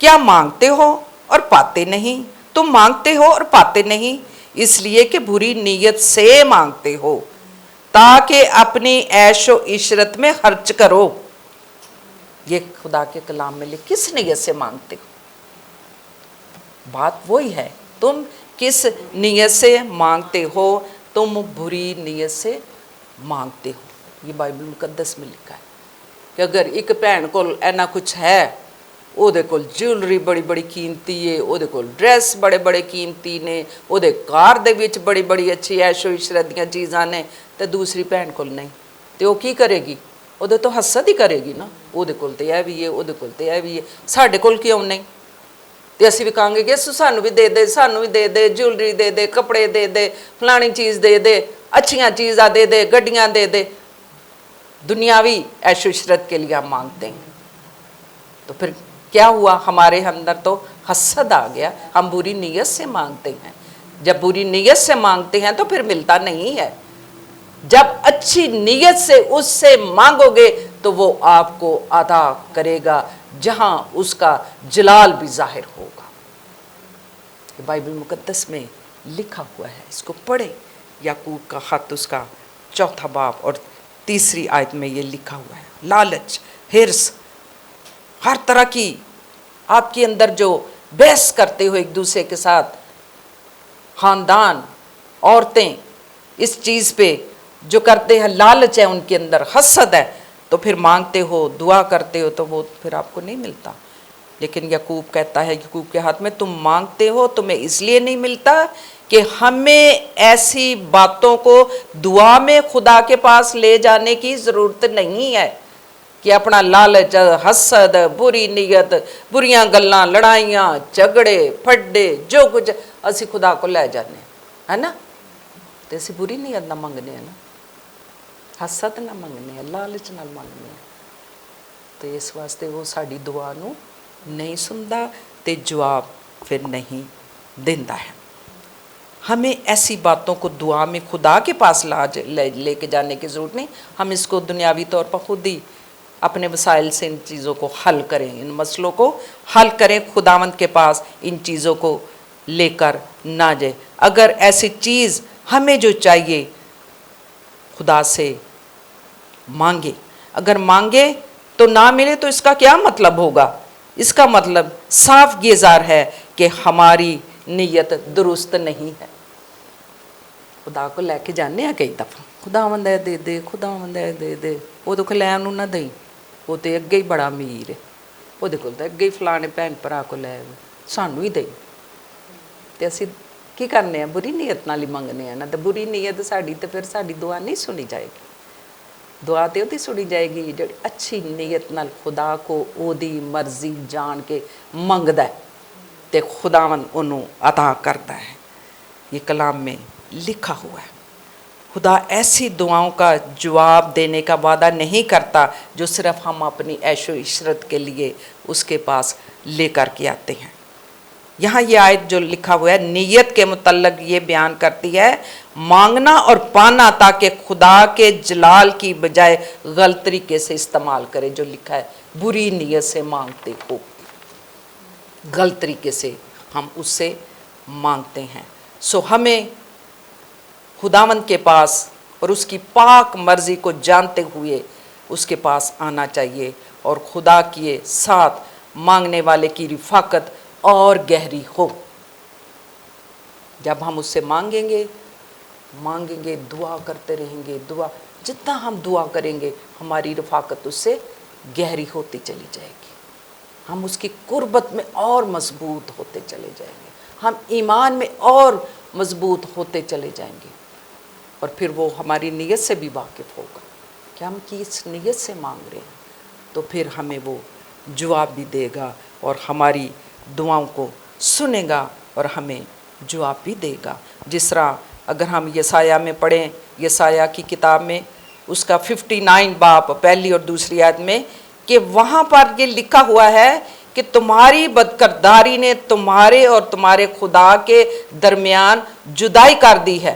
کیا مانگتے ہو اور پاتے نہیں؟ تم مانگتے ہو اور پاتے نہیں اس لیے کہ بری نیت سے مانگتے ہو تاکہ اپنی عیش و عشرت میں خرچ کرو۔ یہ خدا کے کلام میں کس نیت سے مانگتے ہو؟ بات وہی ہے، تم کس نیت سے مانگتے ہو؟ تم بری نیت سے مانگتے ہو۔ یہ بائبل مقدس میں لکھا ہے کہ اگر ایک بھن کول اینا کچھ ہے، او دے کول جیولری بڑی بڑی قیمتی ہے، او دے کول ڈریس بڑے بڑے قیمتی نے، او دے کار دے وچ بڑی بڑی اچھی عیش و عشرت دیاں چیزاں نے، تے دوسری بھن کول نہیں، تے او کی کرے گی؟ او دے تو حسد ہی کرے گی نا، او دے کول تے اے وی ہے، او دے کول تے اے وی ہے، ساڈے کول کیوں نہیں؟ تے اسی بھی کہاں گے کہ سانو بھی دے دے، سانو بھی دے دے، جیولری دے دے، کپڑے دے دے، فلانی چیز دے دے، اچھیاں چیزاں دے دے، گڈیاں دے دے۔ دنیاوی عیش و عشرت کے لیے ہم مانگتے ہیں، تو پھر کیا ہوا؟ ہمارے اندر تو حسد آ گیا، ہم بری نیت سے مانگتے ہیں۔ جب بری نیت سے مانگتے ہیں تو پھر ملتا نہیں ہے۔ جب اچھی نیت سے اس سے مانگو گے تو وہ آپ کو عطا کرے گا، جہاں اس کا جلال بھی ظاہر ہوگا۔ یہ بائبل مقدس میں لکھا ہوا ہے، اس کو پڑھیں۔ یعقوب کا خط، اس کا 4 باب اور 3 آیت میں یہ لکھا ہوا ہے۔ لالچ، حرص، ہر طرح کی آپ کے اندر جو بحث کرتے ہو ایک دوسرے کے ساتھ، خاندان، عورتیں اس چیز پہ جو کرتے ہیں، لالچ ہے ان کے اندر، حسد ہے، تو پھر مانگتے ہو، دعا کرتے ہو تو وہ پھر آپ کو نہیں ملتا۔ لیکن یعقوب کہتا ہے، یعقوب کے ہاتھ میں، تم مانگتے ہو تمہیں اس لیے نہیں ملتا کہ ہمیں ایسی باتوں کو دعا میں خدا کے پاس لے جانے کی ضرورت نہیں ہے کہ اپنا لالچ، حسد، بری نیت، بریاں گلاں، لڑائیاں، جھگڑے، پھڈے، جو کچھ اسی خدا کو لے جانے ہے نا، تو اسی بری نیت نہ منگنے ہیں نا، حسد نہ منگنے ہیں، لالچ نہ منگنے ہیں، تو اس واسطے وہ ساری دعا نو نہیں سندا تے جواب پھر نہیں دیندا ہے۔ ہمیں ایسی باتوں کو دعا میں خدا کے پاس لے کے جانے کی ضرورت نہیں، ہم اس کو دنیاوی طور پر خود ہی اپنے وسائل سے ان چیزوں کو حل کریں، ان مسئلوں کو حل کریں، خداوند کے پاس ان چیزوں کو لے کر نہ جائے۔ اگر ایسی چیز ہمیں جو چاہیے خدا سے مانگے، اگر مانگے تو نہ ملے تو اس کا کیا مطلب ہوگا؟ اس کا مطلب صاف یہ ظاہر ہے کہ ہماری نیت درست نہیں ہے۔ خدا کو لے کے جانے ہیں کئی دفعہ، خداوند اے دے دے، خداوند اے دے دے، وہ تو لے انہوں نہ دیں، وہ تو اگے ہی بڑا امیر ہے، وہ کول تو اگے ہی فلانے بھن بھرا کو لے سانو ہی دیں، تو اسی کی کرنے ہیں؟ بری نیت نال ہی منگنے ہیں نا، تو بری نیت ساڈی تو پھر ساڈی دعا نہیں سنی جائے گی۔ دعا تو وہی سنی جائے گی جو اچھی نیت نال خدا کو او دی مرضی جان کے منگدا ہے، ਤੇ ਖੁਦਾਵੰਦ ਉਹਨੂੰ ਅਤਾ ਕਰਦਾ ਹੈ। یہ کلام میں لکھا ہوا ہے۔ خدا ایسی دعاؤں کا جواب دینے کا وعدہ نہیں کرتا جو صرف ہم اپنی عیش و عشرت کے لیے اس کے پاس لے کر کے آتے ہیں۔ یہاں یہ آیت جو لکھا ہوا ہے نیت کے متعلق یہ بیان کرتی ہے مانگنا اور پانا تاکہ خدا کے جلال کی بجائے غلط طریقے سے استعمال کرے، جو لکھا ہے بری نیت سے مانگتے ہو، غلط طریقے سے ہم اس سے مانگتے ہیں۔ سو ہمیں خداوند کے پاس اور اس کی پاک مرضی کو جانتے ہوئے اس کے پاس آنا چاہیے، اور خدا کے ساتھ مانگنے والے کی رفاقت اور گہری ہو۔ جب ہم اس سے مانگیں گے دعا کرتے رہیں گے، دعا جتنا ہم دعا کریں گے ہماری رفاقت اس سے گہری ہوتی چلی جائے گی، ہم اس کی قربت میں اور مضبوط ہوتے چلے جائیں گے، ہم ایمان میں اور مضبوط ہوتے چلے جائیں گے، اور پھر وہ ہماری نیت سے بھی واقف ہوگا کہ ہم کس نیت سے مانگ رہے ہیں، تو پھر ہمیں وہ جواب بھی دے گا اور ہماری دعاؤں کو سنے گا اور ہمیں جواب بھی دے گا۔ جس طرح اگر ہم یسایہ میں پڑھیں، یسایہ کی کتاب میں اس کا 59 باب پہلی اور دوسری آیت میں، کہ وہاں پر یہ لکھا ہوا ہے کہ تمہاری بدکرداری نے تمہارے اور تمہارے خدا کے درمیان جدائی کر دی ہے،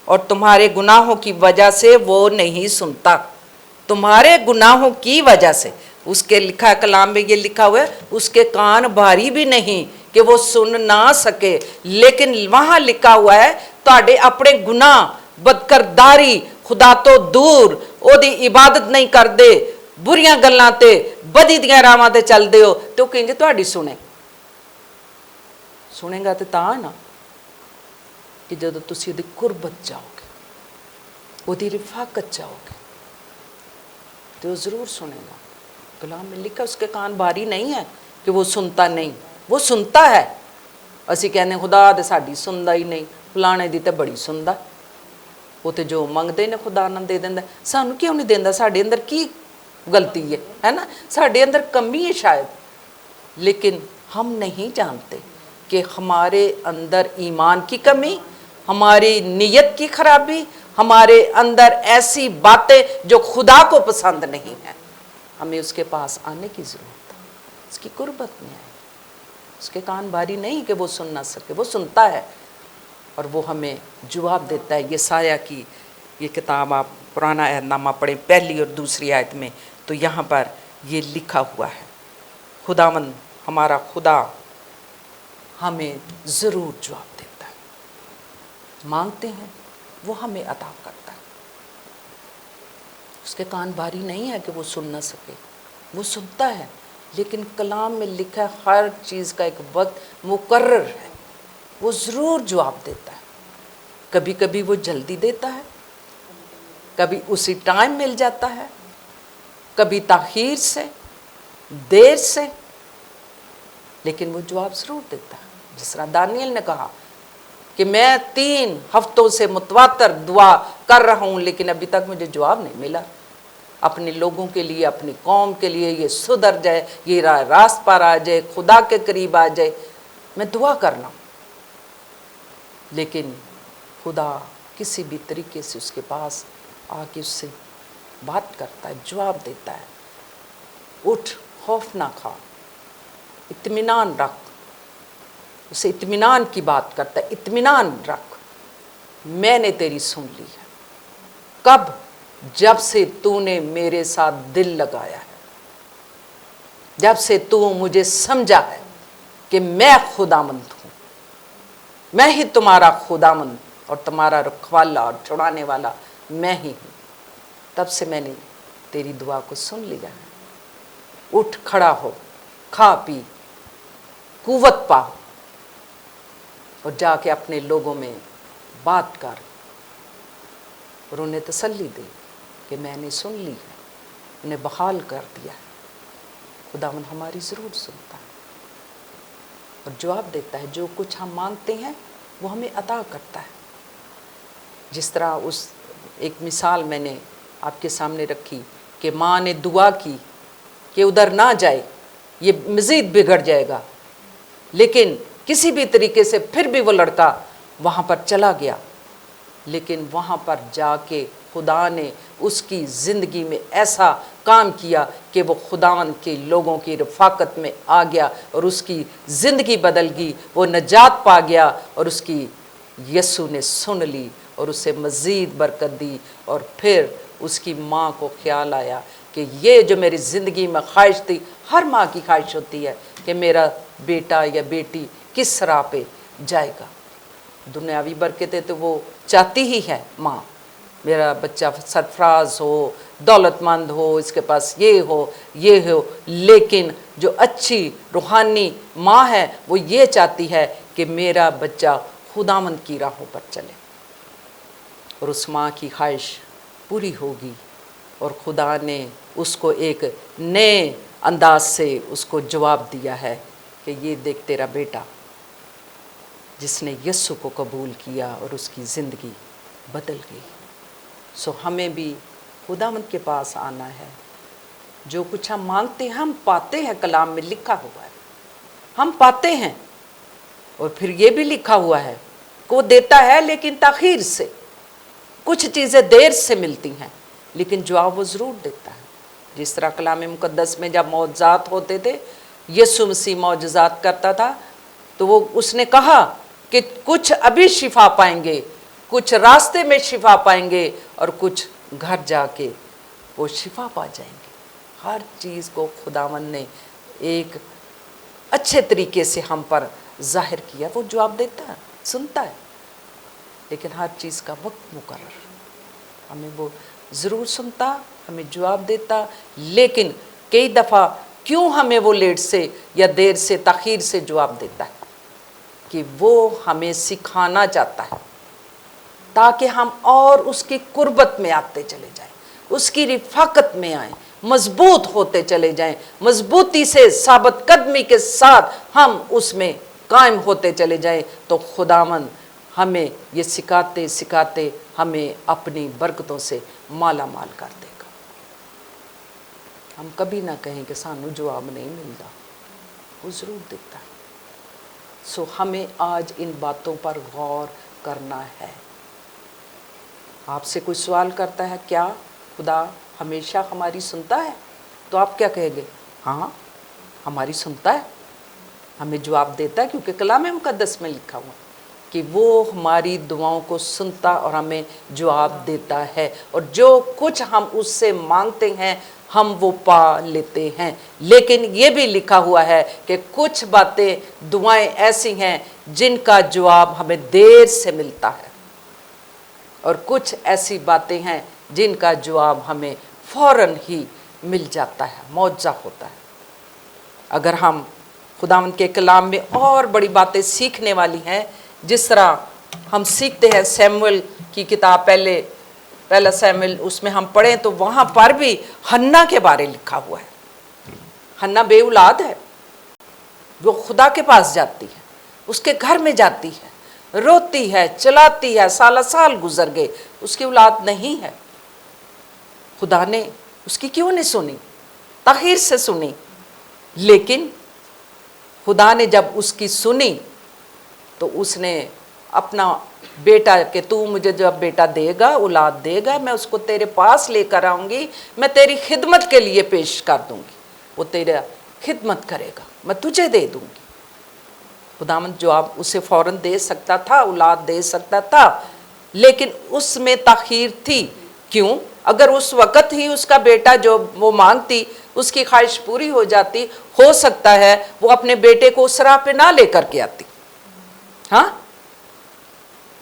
اور تمہارے گناہوں کی وجہ سے وہ نہیں سنتا، تمہارے گناہوں کی وجہ سے، اس کے لکھا ہے کلام میں یہ لکھا ہوا ہے اس کے کان بھاری بھی نہیں کہ وہ سن نہ سکے، لیکن وہاں لکھا ہوا ہے تواڈے اپنے گناہ بدکرداری خدا تو دور او دی عبادت نہیں کردے، بریاں گلاں تے بدی دیاں راواں تے چلدے ہو تے او کہیں تواڈی سنے گا تے تاں نا کہ جدوں تسی دی قربت چاہو گے، او دی رفاقت چاہو گے تو وہ ضرور سنے گا۔ کلام میں لکھا اس کے کان بھاری نہیں ہے کہ وہ سنتا نہیں، وہ سنتا ہے۔ اسی کہنے خدا تے ساڈی سندا ہی نہیں، فلانے دی تے بڑی سندا، وہ تے جو منگدے نے خدا نہ دے دیندا، سانوں کیوں نہیں دیندا؟ ساڈے اندر کی غلطی ہے نا، ساڈے اندر کمی ہے شاید، لیکن ہم نہیں جانتے کہ ہمارے اندر ایمان کی کمی، ہماری نیت کی خرابی، ہمارے اندر ایسی باتیں جو خدا کو پسند نہیں ہیں۔ ہمیں اس کے پاس آنے کی ضرورت ہے، اس کی قربت میں آئے، اس کے کان بھاری نہیں کہ وہ سن نہ سکے، وہ سنتا ہے اور وہ ہمیں جواب دیتا ہے۔ یسایہ کی یہ کتاب آپ پرانا عہد نامہ پڑھیں پہلی اور دوسری آیت میں تو یہاں پر یہ لکھا ہوا ہے خداوند ہمارا خدا ہمیں ضرور جواب دیتا ہے، مانگتے ہیں وہ ہمیں عطا کرتا ہے، اس کے کان بھاری نہیں ہے کہ وہ سن نہ سکے، وہ سنتا ہے، لیکن کلام میں لکھا ہے ہر چیز کا ایک وقت مقرر ہے، وہ ضرور جواب دیتا ہے۔ کبھی کبھی وہ جلدی دیتا ہے، کبھی اسی ٹائم مل جاتا ہے، کبھی تاخیر سے، دیر سے، لیکن وہ جواب ضرور دیتا ہے۔ جس طرح دانیل نے کہا کہ میں 3 ہفتوں سے متواتر دعا کر رہا ہوں لیکن ابھی تک مجھے جواب نہیں ملا، اپنے لوگوں کے لیے، اپنی قوم کے لیے یہ سدھر جائے، یہ راست پر آ جائے، خدا کے قریب آ جائے، میں دعا کر رہا ہوں، لیکن خدا کسی بھی طریقے سے اس کے پاس آ کے اس سے بات کرتا ہے، جواب دیتا ہے، اٹھ، خوف نہ کھا، اطمینان رکھ، اسے اطمینان کی بات کرتا ہے، اطمینان رکھ، میں نے تیری سن لی ہے۔ کب؟ جب سے تو نے میرے ساتھ دل لگایا ہے، جب سے تو مجھے سمجھا ہے کہ میں خداوند ہوں، میں ہی تمہارا خداوند اور تمہارا رکھوالا اور چھڑانے والا میں ہی ہوں، تب سے میں نے تیری دعا کو سن لیا ہے۔ اٹھ، کھڑا ہو، کھا پی، قوت پا اور جا کے اپنے لوگوں میں بات کر اور انہیں تسلی دے کہ میں نے سن لی ہے، انہیں بحال کر دیا ہے۔ خداوند ہماری ضرور سنتا ہے اور جواب دیتا ہے، جو کچھ ہم مانگتے ہیں وہ ہمیں عطا کرتا ہے۔ جس طرح اس ایک مثال میں نے آپ کے سامنے رکھی کہ ماں نے دعا کی کہ ادھر نہ جائے، یہ مزید بگڑ جائے گا، لیکن کسی بھی طریقے سے پھر بھی وہ لڑکا وہاں پر چلا گیا، لیکن وہاں پر جا کے خدا نے اس کی زندگی میں ایسا کام کیا کہ وہ خداوند کے لوگوں کی رفاقت میں آ گیا اور اس کی زندگی بدل گئی، وہ نجات پا گیا اور اس کی یسوع نے سن لی اور اسے مزید برکت دی۔ اور پھر اس کی ماں کو خیال آیا کہ یہ جو میری زندگی میں خواہش تھی، ہر ماں کی خواہش ہوتی ہے کہ میرا بیٹا یا بیٹی کس راہ پہ جائے گا۔ دنیاوی برکتیں تو وہ چاہتی ہی ہے ماں، میرا بچہ سرفراز ہو، دولت مند ہو، اس کے پاس یہ ہو یہ ہو، لیکن جو اچھی روحانی ماں ہے وہ یہ چاہتی ہے کہ میرا بچہ خداوند کی راہوں پر چلے، اور اس ماں کی خواہش پوری ہوگی اور خدا نے اس کو ایک نئے انداز سے اس کو جواب دیا ہے کہ یہ دیکھ تیرا بیٹا جس نے یسوع کو قبول کیا اور اس کی زندگی بدل گئی۔ سو ہمیں بھی خداوند کے پاس آنا ہے، جو کچھ ہم مانگتے ہیں ہم پاتے ہیں، کلام میں لکھا ہوا ہے ہم پاتے ہیں، اور پھر یہ بھی لکھا ہوا ہے کہ وہ دیتا ہے لیکن تاخیر سے، کچھ چیزیں دیر سے ملتی ہیں لیکن جواب وہ ضرور دیتا ہے۔ جس طرح کلام مقدس میں جب معجزات ہوتے تھے، یسوع مسیح معجزات کرتا تھا تو وہ اس نے کہا کہ کچھ ابھی شفا پائیں گے، کچھ راستے میں شفا پائیں گے، اور کچھ گھر جا کے وہ شفا پا جائیں گے۔ ہر چیز کو خداوند نے ایک اچھے طریقے سے ہم پر ظاہر کیا، وہ جواب دیتا ہے، سنتا ہے، لیکن ہر چیز کا وقت مقرر، ہمیں وہ ضرور سنتا، ہمیں جواب دیتا، لیکن کئی دفعہ کیوں ہمیں وہ لیٹ سے یا دیر سے تاخیر سے جواب دیتا ہے کہ وہ ہمیں سکھانا چاہتا ہے تاکہ ہم اور اس کی قربت میں آتے چلے جائیں، اس کی رفاقت میں آئیں، مضبوط ہوتے چلے جائیں، مضبوطی سے ثابت قدمی کے ساتھ ہم اس میں قائم ہوتے چلے جائیں، تو خداوند ہمیں یہ سکھاتے سکھاتے ہمیں اپنی برکتوں سے مالا مال کر دے گا۔ ہم کبھی نہ کہیں کہ سانو جواب نہیں ملتا، وہ ضرور دیتا ہے۔ سو ہمیں آج ان باتوں پر غور کرنا ہے۔ آپ سے کوئی سوال کرتا ہے کیا خدا ہمیشہ ہماری سنتا ہے؟ تو آپ کیا کہیں گے؟ ہاں ہماری سنتا ہے، ہمیں جواب دیتا ہے، کیونکہ کلام مقدس میں لکھا ہوا کہ وہ ہماری دعاؤں کو سنتا اور ہمیں جواب دیتا ہے، اور جو کچھ ہم اس سے مانگتے ہیں ہم وہ پا لیتے ہیں۔ لیکن یہ بھی لکھا ہوا ہے کہ کچھ باتیں، دعائیں ایسی ہیں جن کا جواب ہمیں دیر سے ملتا ہے، اور کچھ ایسی باتیں ہیں جن کا جواب ہمیں فوراً ہی مل جاتا ہے، معجزہ ہوتا ہے۔ اگر ہم خداوند کے کلام میں اور بڑی باتیں سیکھنے والی ہیں، جس طرح ہم سیکھتے ہیں سیموئل کی کتاب، پہلا سیموئل، اس میں ہم پڑھیں تو وہاں پر بھی حنا کے بارے لکھا ہوا ہے۔ حنا بے اولاد ہے، وہ خدا کے پاس جاتی ہے، اس کے گھر میں جاتی ہے، روتی ہے، چلاتی ہے، سالہ سال گزر گئے، اس کی اولاد نہیں ہے۔ خدا نے اس کی کیوں نہیں سنی؟ تاخیر سے سنی، لیکن خدا نے جب اس کی سنی تو اس نے اپنا بیٹا کہ تو مجھے جب بیٹا دے گا، اولاد دے گا، میں اس کو تیرے پاس لے کر آؤں گی، میں تیری خدمت کے لیے پیش کر دوں گی، وہ تیرا خدمت کرے گا، میں تجھے دے دوں گی۔ خداوند جواب اسے فوراً دے سکتا تھا، اولاد دے سکتا تھا، لیکن اس میں تاخیر تھی۔ کیوں؟ اگر اس وقت ہی اس کا بیٹا جو وہ مانگتی، اس کی خواہش پوری ہو جاتی، ہو سکتا ہے وہ اپنے بیٹے کو اس راہ پہ نہ لے کر کے آتی۔ ہاں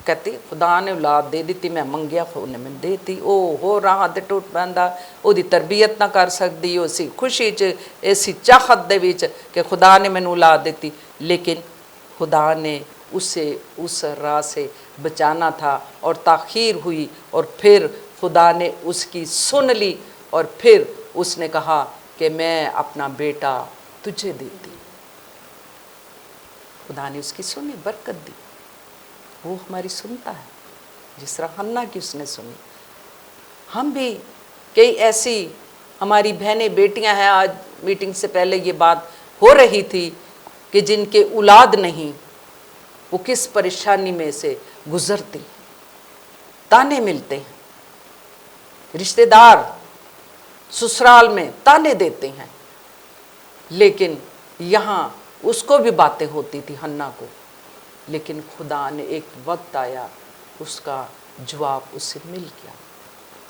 کہتی خدا نے اولاد دے دیتی، میں منگیا خونے میں دیتی، او ہو رہا تے ٹوٹ پیندا، او دی تربیت نہ کر سکتی، اسی خوشی چ ایسی چاہت دے وچ کہ خدا نے مینوں اولاد دیتی، لیکن خدا نے اسے اس راہ سے بچانا تھا، اور تاخیر ہوئی، اور پھر خدا نے اس کی سن لی، اور پھر اس نے کہا کہ میں اپنا بیٹا تجھے دیتی۔ خدا نے اس کی سنی، برکت دی، وہ ہماری سنتا ہے جس طرح حنا کی اس نے سنی۔ ہم بھی کئی ایسی ہماری بہنیں بیٹیاں ہیں، آج میٹنگ سے پہلے یہ بات ہو رہی تھی कि जिनके औलाद नहीं वो किस परेशानी में से गुजरते हैं। ताने मिलते हैं, रिश्तेदार ससुराल में ताने देते हैं, लेकिन यहाँ उसको भी बातें होती थी हन्ना को, लेकिन खुदा ने एक वक्त आया उसका जवाब उससे मिल गया।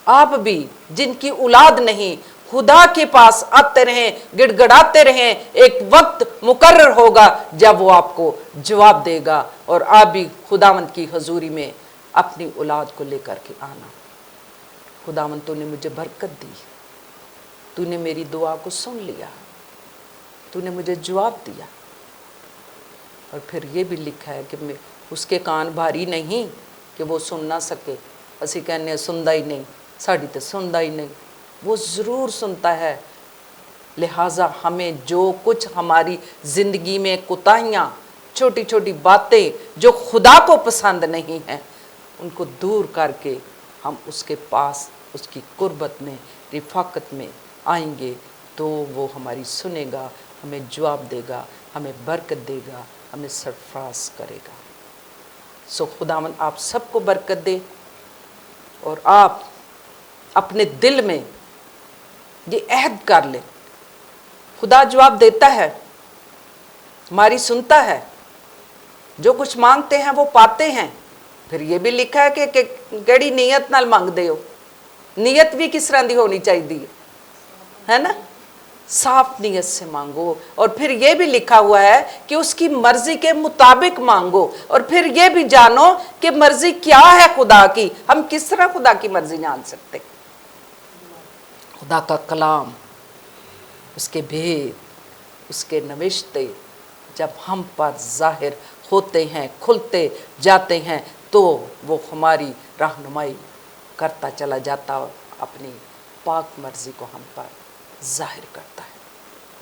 आप भी जिनकी औलाद नहीं खुदा के पास आते रहें, गिड़गिड़ाते रहें, एक वक्त मुकर्रर होगा जब वो आपको जवाब देगा और आप भी खुदावंद की हजूरी में अपनी औलाद को लेकर के आना। खुदावंद तूने मुझे बरकत दी, तूने मेरी दुआ को सुन लिया, तूने मुझे जवाब दिया। और फिर ये भी लिखा है कि मैं उसके कान भारी नहीं कि वो सुन ना सके। असी कहने सुनता ही नहीं, साड़ी तो सुनता ही नहीं, वो ज़रूर सुनता है। लिहाजा हमें जो कुछ हमारी ज़िंदगी में कोताहियाँ, छोटी छोटी बातें जो खुदा को पसंद नहीं हैं, उनको दूर करके हम उसके पास उसकी कुर्बत में, रिफाकत में आएंगे तो वो हमारी सुनेगा, हमें जवाब देगा, हमें बरकत देगा, हमें सरफराज करेगा। सो खुदावन आप सबको बरकत दे और आप अपने दिल में ये अहद कर ले, खुदा जवाब देता है, हमारी सुनता है, जो कुछ मांगते हैं वो पाते हैं। फिर ये भी लिखा है कि केड़ी नीयत नाल मांगदे हो, नीयत भी किस तरह की होनी चाहिए है ना, साफ नीयत से मांगो। और फिर ये भी लिखा हुआ है कि उसकी मर्जी के मुताबिक मांगो। और फिर ये भी जानो कि मर्जी क्या है खुदा की। हम किस तरह खुदा की मर्जी जान सकते? खुदा का कलाम, उसके भेद, उसके नविश्ते जब हम पर जाहिर होते हैं, खुलते जाते हैं, तो वो हमारी रहनुमाई करता चला जाता और अपनी पाक मर्जी को हम पर जाहिर करता है।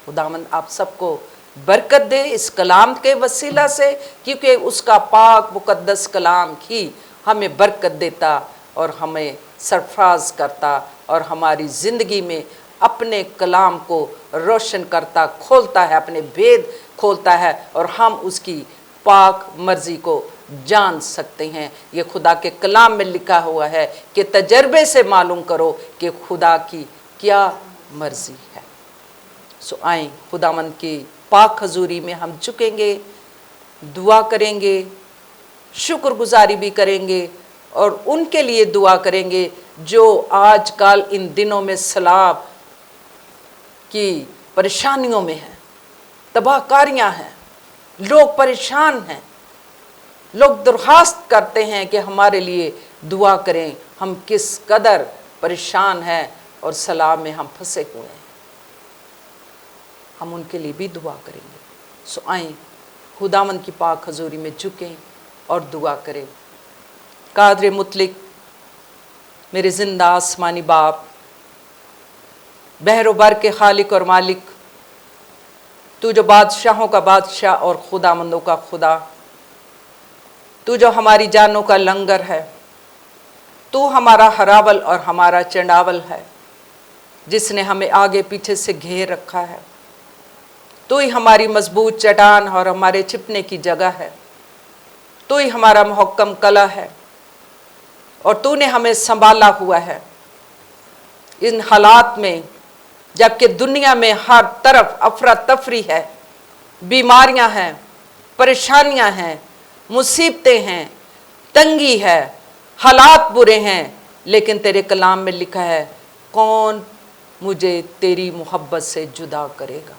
खुदावंद आप सबको बरकत दे इस कलाम के वसीला से, क्योंकि उसका पाक मुकद्दस कलाम ही हमें बरकत देता और हमें सरफराज करता और हमारी ज़िंदगी में अपने कलाम को रोशन करता, खोलता है, अपने भेद खोलता है और हम उसकी पाक मर्जी को जान सकते हैं। ये खुदा के कलाम में लिखा हुआ है कि तजर्बे से मालूम करो कि खुदा की क्या मर्जी है। सो आए खुदावंद की पाक हजूरी में हम झुकेंगे, दुआ करेंगे, शुक्रगुजारी भी करेंगे और उनके लिए दुआ करेंगे जो आजकल इन दिनों में सैलाब की परेशानियों में हैं, तबाहकारियां हैं, लोग परेशान हैं, लोग दरख्वास्त करते हैं कि हमारे लिए दुआ करें, हम किस कदर परेशान हैं और सैलाब में हम फंसे हुए हैं। हम उनके लिए भी दुआ करेंगे। सो आए खुदावंद की पाक हजूरी में झुकें और दुआ करें। कादर मुतलिक, मेरे जिंदा आसमानी बाप, बहरो बर के खालिक और मालिक, तू जो बादशाहों का बादशाह और खुदामंदों का खुदा, तू जो हमारी जानों का लंगर है, तू हमारा हरावल और हमारा चंडावल है, जिसने हमें आगे पीछे से घेर रखा है। तू ही हमारी मजबूत चट्टान और हमारे छिपने की जगह है। तू ही हमारा मुहक्कम कला है और तूने हमें संभाला हुआ है इन हालात में, जबकि दुनिया में हर तरफ अफरा तफरी है, बीमारियां हैं, परेशानियां हैं, मुसीबतें हैं, तंगी है, हालात बुरे हैं, लेकिन तेरे कलाम में लिखा है, कौन मुझे तेरी मोहब्बत से जुदा करेगा।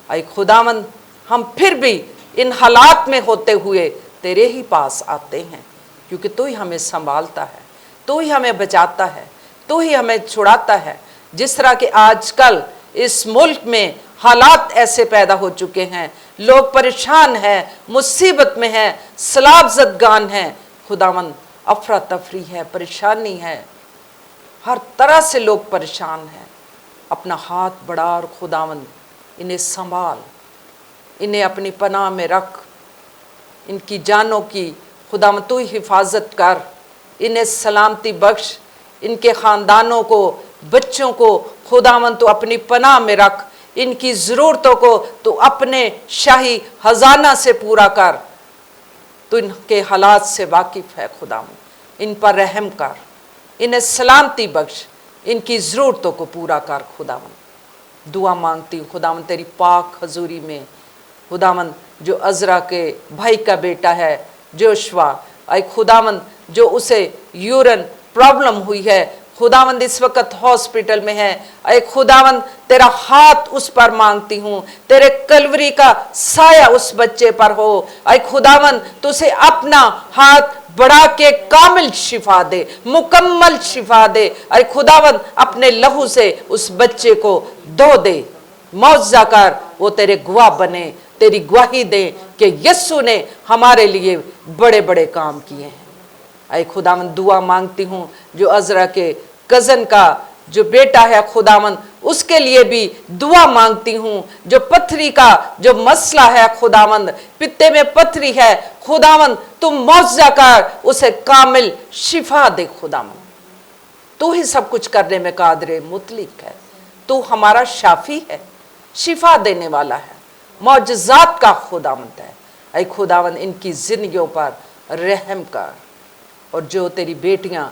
आई खुदावंद, हम फिर भी इन हालात में होते हुए तेरे ही पास आते हैं, क्योंकि तू ही हमें संभालता है, तू ही हमें बचाता है, तू ही हमें छुड़ाता है। जिस तरह के आजकल इस मुल्क में हालात ऐसे पैदा हो चुके हैं, लोग परेशान हैं, मुसीबत में हैं, सलाब ज़दगान हैं, खुदावंद अफरा तफरी है, परेशानी है, हर तरह से लोग परेशान हैं। अपना हाथ बढ़ा और खुदावंद इन्हें संभाल, इन्हें अपनी पनाह में रख, इनकी जानों की खुदावंद तू ही हिफाजत कर, इन्हें सलामती बख्श, इनके ख़ानदानों को, बच्चों को खुदावंद तू अपनी पनाह में रख, इनकी ज़रूरतों को तू अपने शाही खजाना से पूरा कर। तू इनके हालात से वाकिफ़ है खुदावंद, इन पर रहम कर, इन्हें सलामती बख्श, इनकी ज़रूरतों को पूरा कर खुदावंद। दुआ मांगती हूँ खुदावंद तेरी पाक हजूरी में। खुदावंद जो अज़रा के भाई का बेटा है जोशवा, ऐ खुदावंद जो उसे यूरिन प्रॉब्लम हुई है, खुदावंद इस वक्त हॉस्पिटल में है, ऐ खुदावंद तेरा हाथ उस पर मांगती हूँ, तेरे कलवरी का साया उस बच्चे पर हो। ऐ खुदावंद तुझे अपना हाथ बढ़ा के कामिल शिफा दे, मुकम्मल शिफा दे। ऐ खुदावंद अपने लहू से उस बच्चे को धो दे, मौजज़ा कर, वो तेरे गवाह बने, तेरी गवाही दे कि यीशु ने हमारे लिए बड़े बड़े काम किए हैं। ऐ खुदावंद दुआ मांगती हूँ जो अज़रा के कज़न का जो बेटा है खुदावंद, उसके लिए भी दुआ मांगती हूँ। जो पथरी का जो मसला है खुदावंद, पित्ते में पथरी है खुदावंद, तुम मौजज़ा कर, उसे कामिल शिफा दे खुदावंद। तू ही सब कुछ करने में कादिर मुतलिक है, तू हमारा शाफी है, शिफा देने वाला है, मौजज़ात का खुदावंद है। ऐ खुदावंद इनकी ज़िंदगियों पर रहम कर। और जो तेरी बेटियां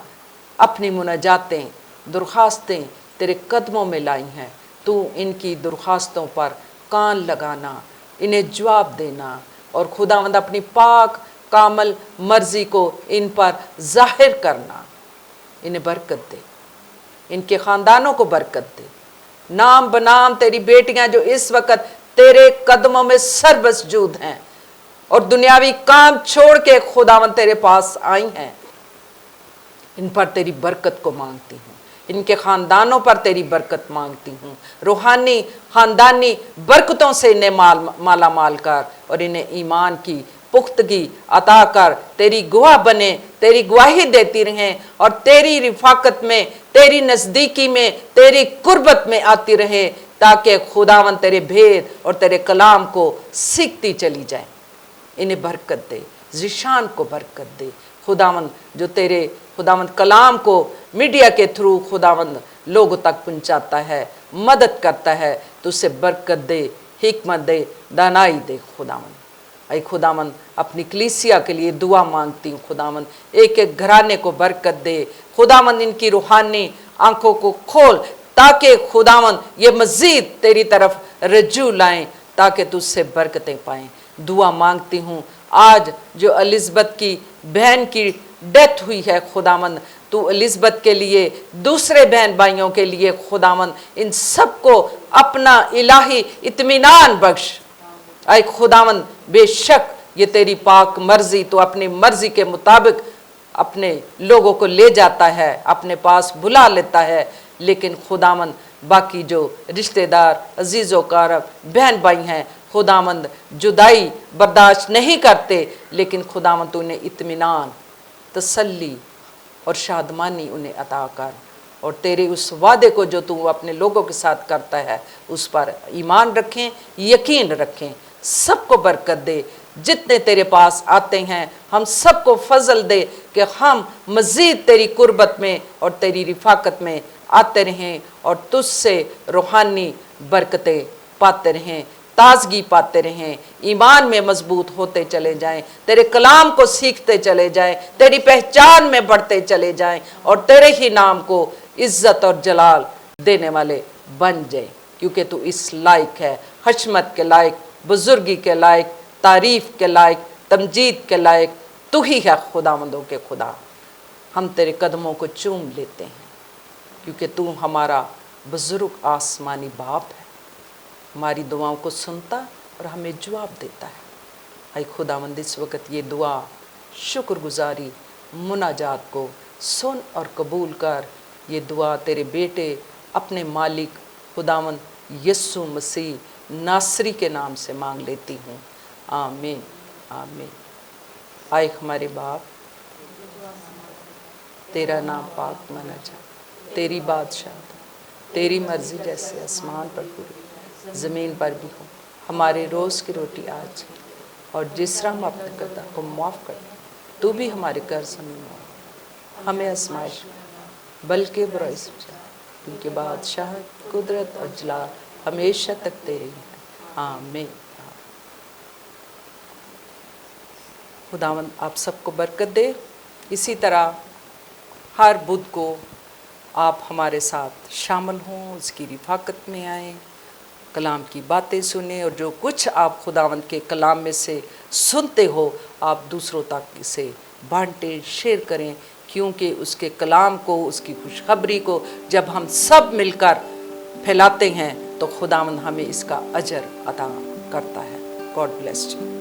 अपनी मुनाजातें दरख्वास्तें तेरे कदमों में लाई हैं, तू इनकी दरख्वास्तों पर कान लगाना, इन्हें जवाब देना, और खुदावंद अपनी पाक कामल मर्जी को इन पर जाहिर करना। इन्हें बरकत दे, इनके ख़ानदानों को बरकत दे। नाम बनाम तेरी बेटियां जो इस वक्त तेरे कदमों में सरबसजूद हैं और दुनियावी काम छोड़ के खुदावंद तेरे पास आई हैं, इन पर तेरी बरकत को मांगती हूँ, इनके ख़ानदानों पर तेरी बरकत मांगती हूँ। रूहानी ख़ानदानी बरकतों से इन्हें माला माल कर और इन्हें ईमान की पुख्तगी अता कर, तेरी गवाह बने, तेरी गवाही देती रहें और तेरी रिफाकत में, तेरी नज़दीकी में, तेरी कुर्बत में आती रहे, ताकि खुदावंद तेरे भेद और तेरे कलाम को सीखती चली जाए। इन्हें बरकत दे, ज़िशान को बरकत दे खुदावंद, जो तेरे खुदावंद कलाम को मीडिया के थ्रू खुदावंद लोगों तक पहुंचाता है, मदद करता है, तो उसे बरकत दे, हिकमत दे, दानाई दे खुदावंद। ऐ खुदावंद अपनी कलीसिया के लिए दुआ मांगती हूँ खुदावंद, एक एक घराने को बरकत दे खुदावंद, इनकी रूहानी आंखों को खोल ताकि खुदावंद ये मज़ीद तेरी तरफ रज्जू लाएं, ताकि तुझसे बरकतें पाएं। दुआ मांगती हूँ आज जो एलिज़ाबेथ की बहन की डेथ हुई है खुदावंद, तू एलिज़ाबेथ के लिए, दूसरे बहन भाइयों के लिए खुदावंद, इन सबको अपना इलाही इत्मीनान बख्श। ऐ खुदावंद बेशक ये तेरी पाक मर्जी, तो अपनी मर्जी के मुताबिक अपने लोगों को ले जाता है, अपने पास बुला लेता है, लेकिन खुदावंद बाकी जो रिश्तेदार अजीज़ो कारब बहन भाई हैं खुदावंद जुदाई बर्दाश्त नहीं करते, लेकिन खुदावंद तूने इत्मीनान, तसल्ली और शादमानी उन्हें अता कर, और तेरे उस वादे को जो तू अपने लोगों के साथ करता है उस पर ईमान रखें, यकीन रखें। सबको बरकत दे, जितने तेरे पास आते हैं हम सबको फजल दे कि हम मज़ीद तेरी कुर्बत में और तेरी रिफाकत में आते रहें और तुझसे रूहानी बरकतें पाते रहें, ताजगी पाते रहें, ईमान में मजबूत होते चले जाएं, तेरे कलाम को सीखते चले जाएं, तेरी पहचान में बढ़ते चले जाएं और तेरे ही नाम को इज्जत और जलाल देने वाले बन जाए, क्योंकि तू इस लायक है, हशमत के लायक, बुजुर्गी के लायक, तारीफ के लायक, तमजीद के लायक तू ही है खुदावंदों के खुदा। हम तेरे कदमों को चूम लेते हैं, क्योंकि तू हमारा बुजुर्ग आसमानी बाप है, हमारी दुआओं को सुनता और हमें जवाब देता है। ऐ खुदावंद इस वक्त ये दुआ शुक्रगुजारी मुनाजात को सुन और कबूल कर। ये दुआ तेरे बेटे अपने मालिक खुदावंद यीशु मसीह नासरी के नाम से मांग लेती हूँ, आमीन आमीन। आए हमारे बाप, तेरा नाम पाक माना जाए, तेरी बादशाह, तेरी मर्जी जैसे आसमान पर पूरी ज़मीन पर भी हो। हमारे रोज़ की रोटी आज, और जिस तरह हम अपने कर्ता को माफ़ कर, तू भी हमारे कर्ज हमें माफ़, हमें आजमाइश बल्कि बुराई से बचा, क्योंकि बादशाह, कुदरत और जलाल ہمیشہ تک تیرے ہی ہیں، آمین۔ خداوند آپ سب کو برکت دے۔ اسی طرح ہر بدھ کو آپ ہمارے ساتھ شامل ہوں، اس کی رفاقت میں آئیں، کلام کی باتیں سنیں، اور جو کچھ آپ خداوند کے کلام میں سے سنتے ہو آپ دوسروں تک اسے بانٹیں، شیئر کریں، کیونکہ اس کے کلام کو، اس کی خوشخبری کو جب ہم سب مل کر پھیلاتے ہیں تو خداوند ہمیں اس کا اجر عطا کرتا ہے۔ God bless you.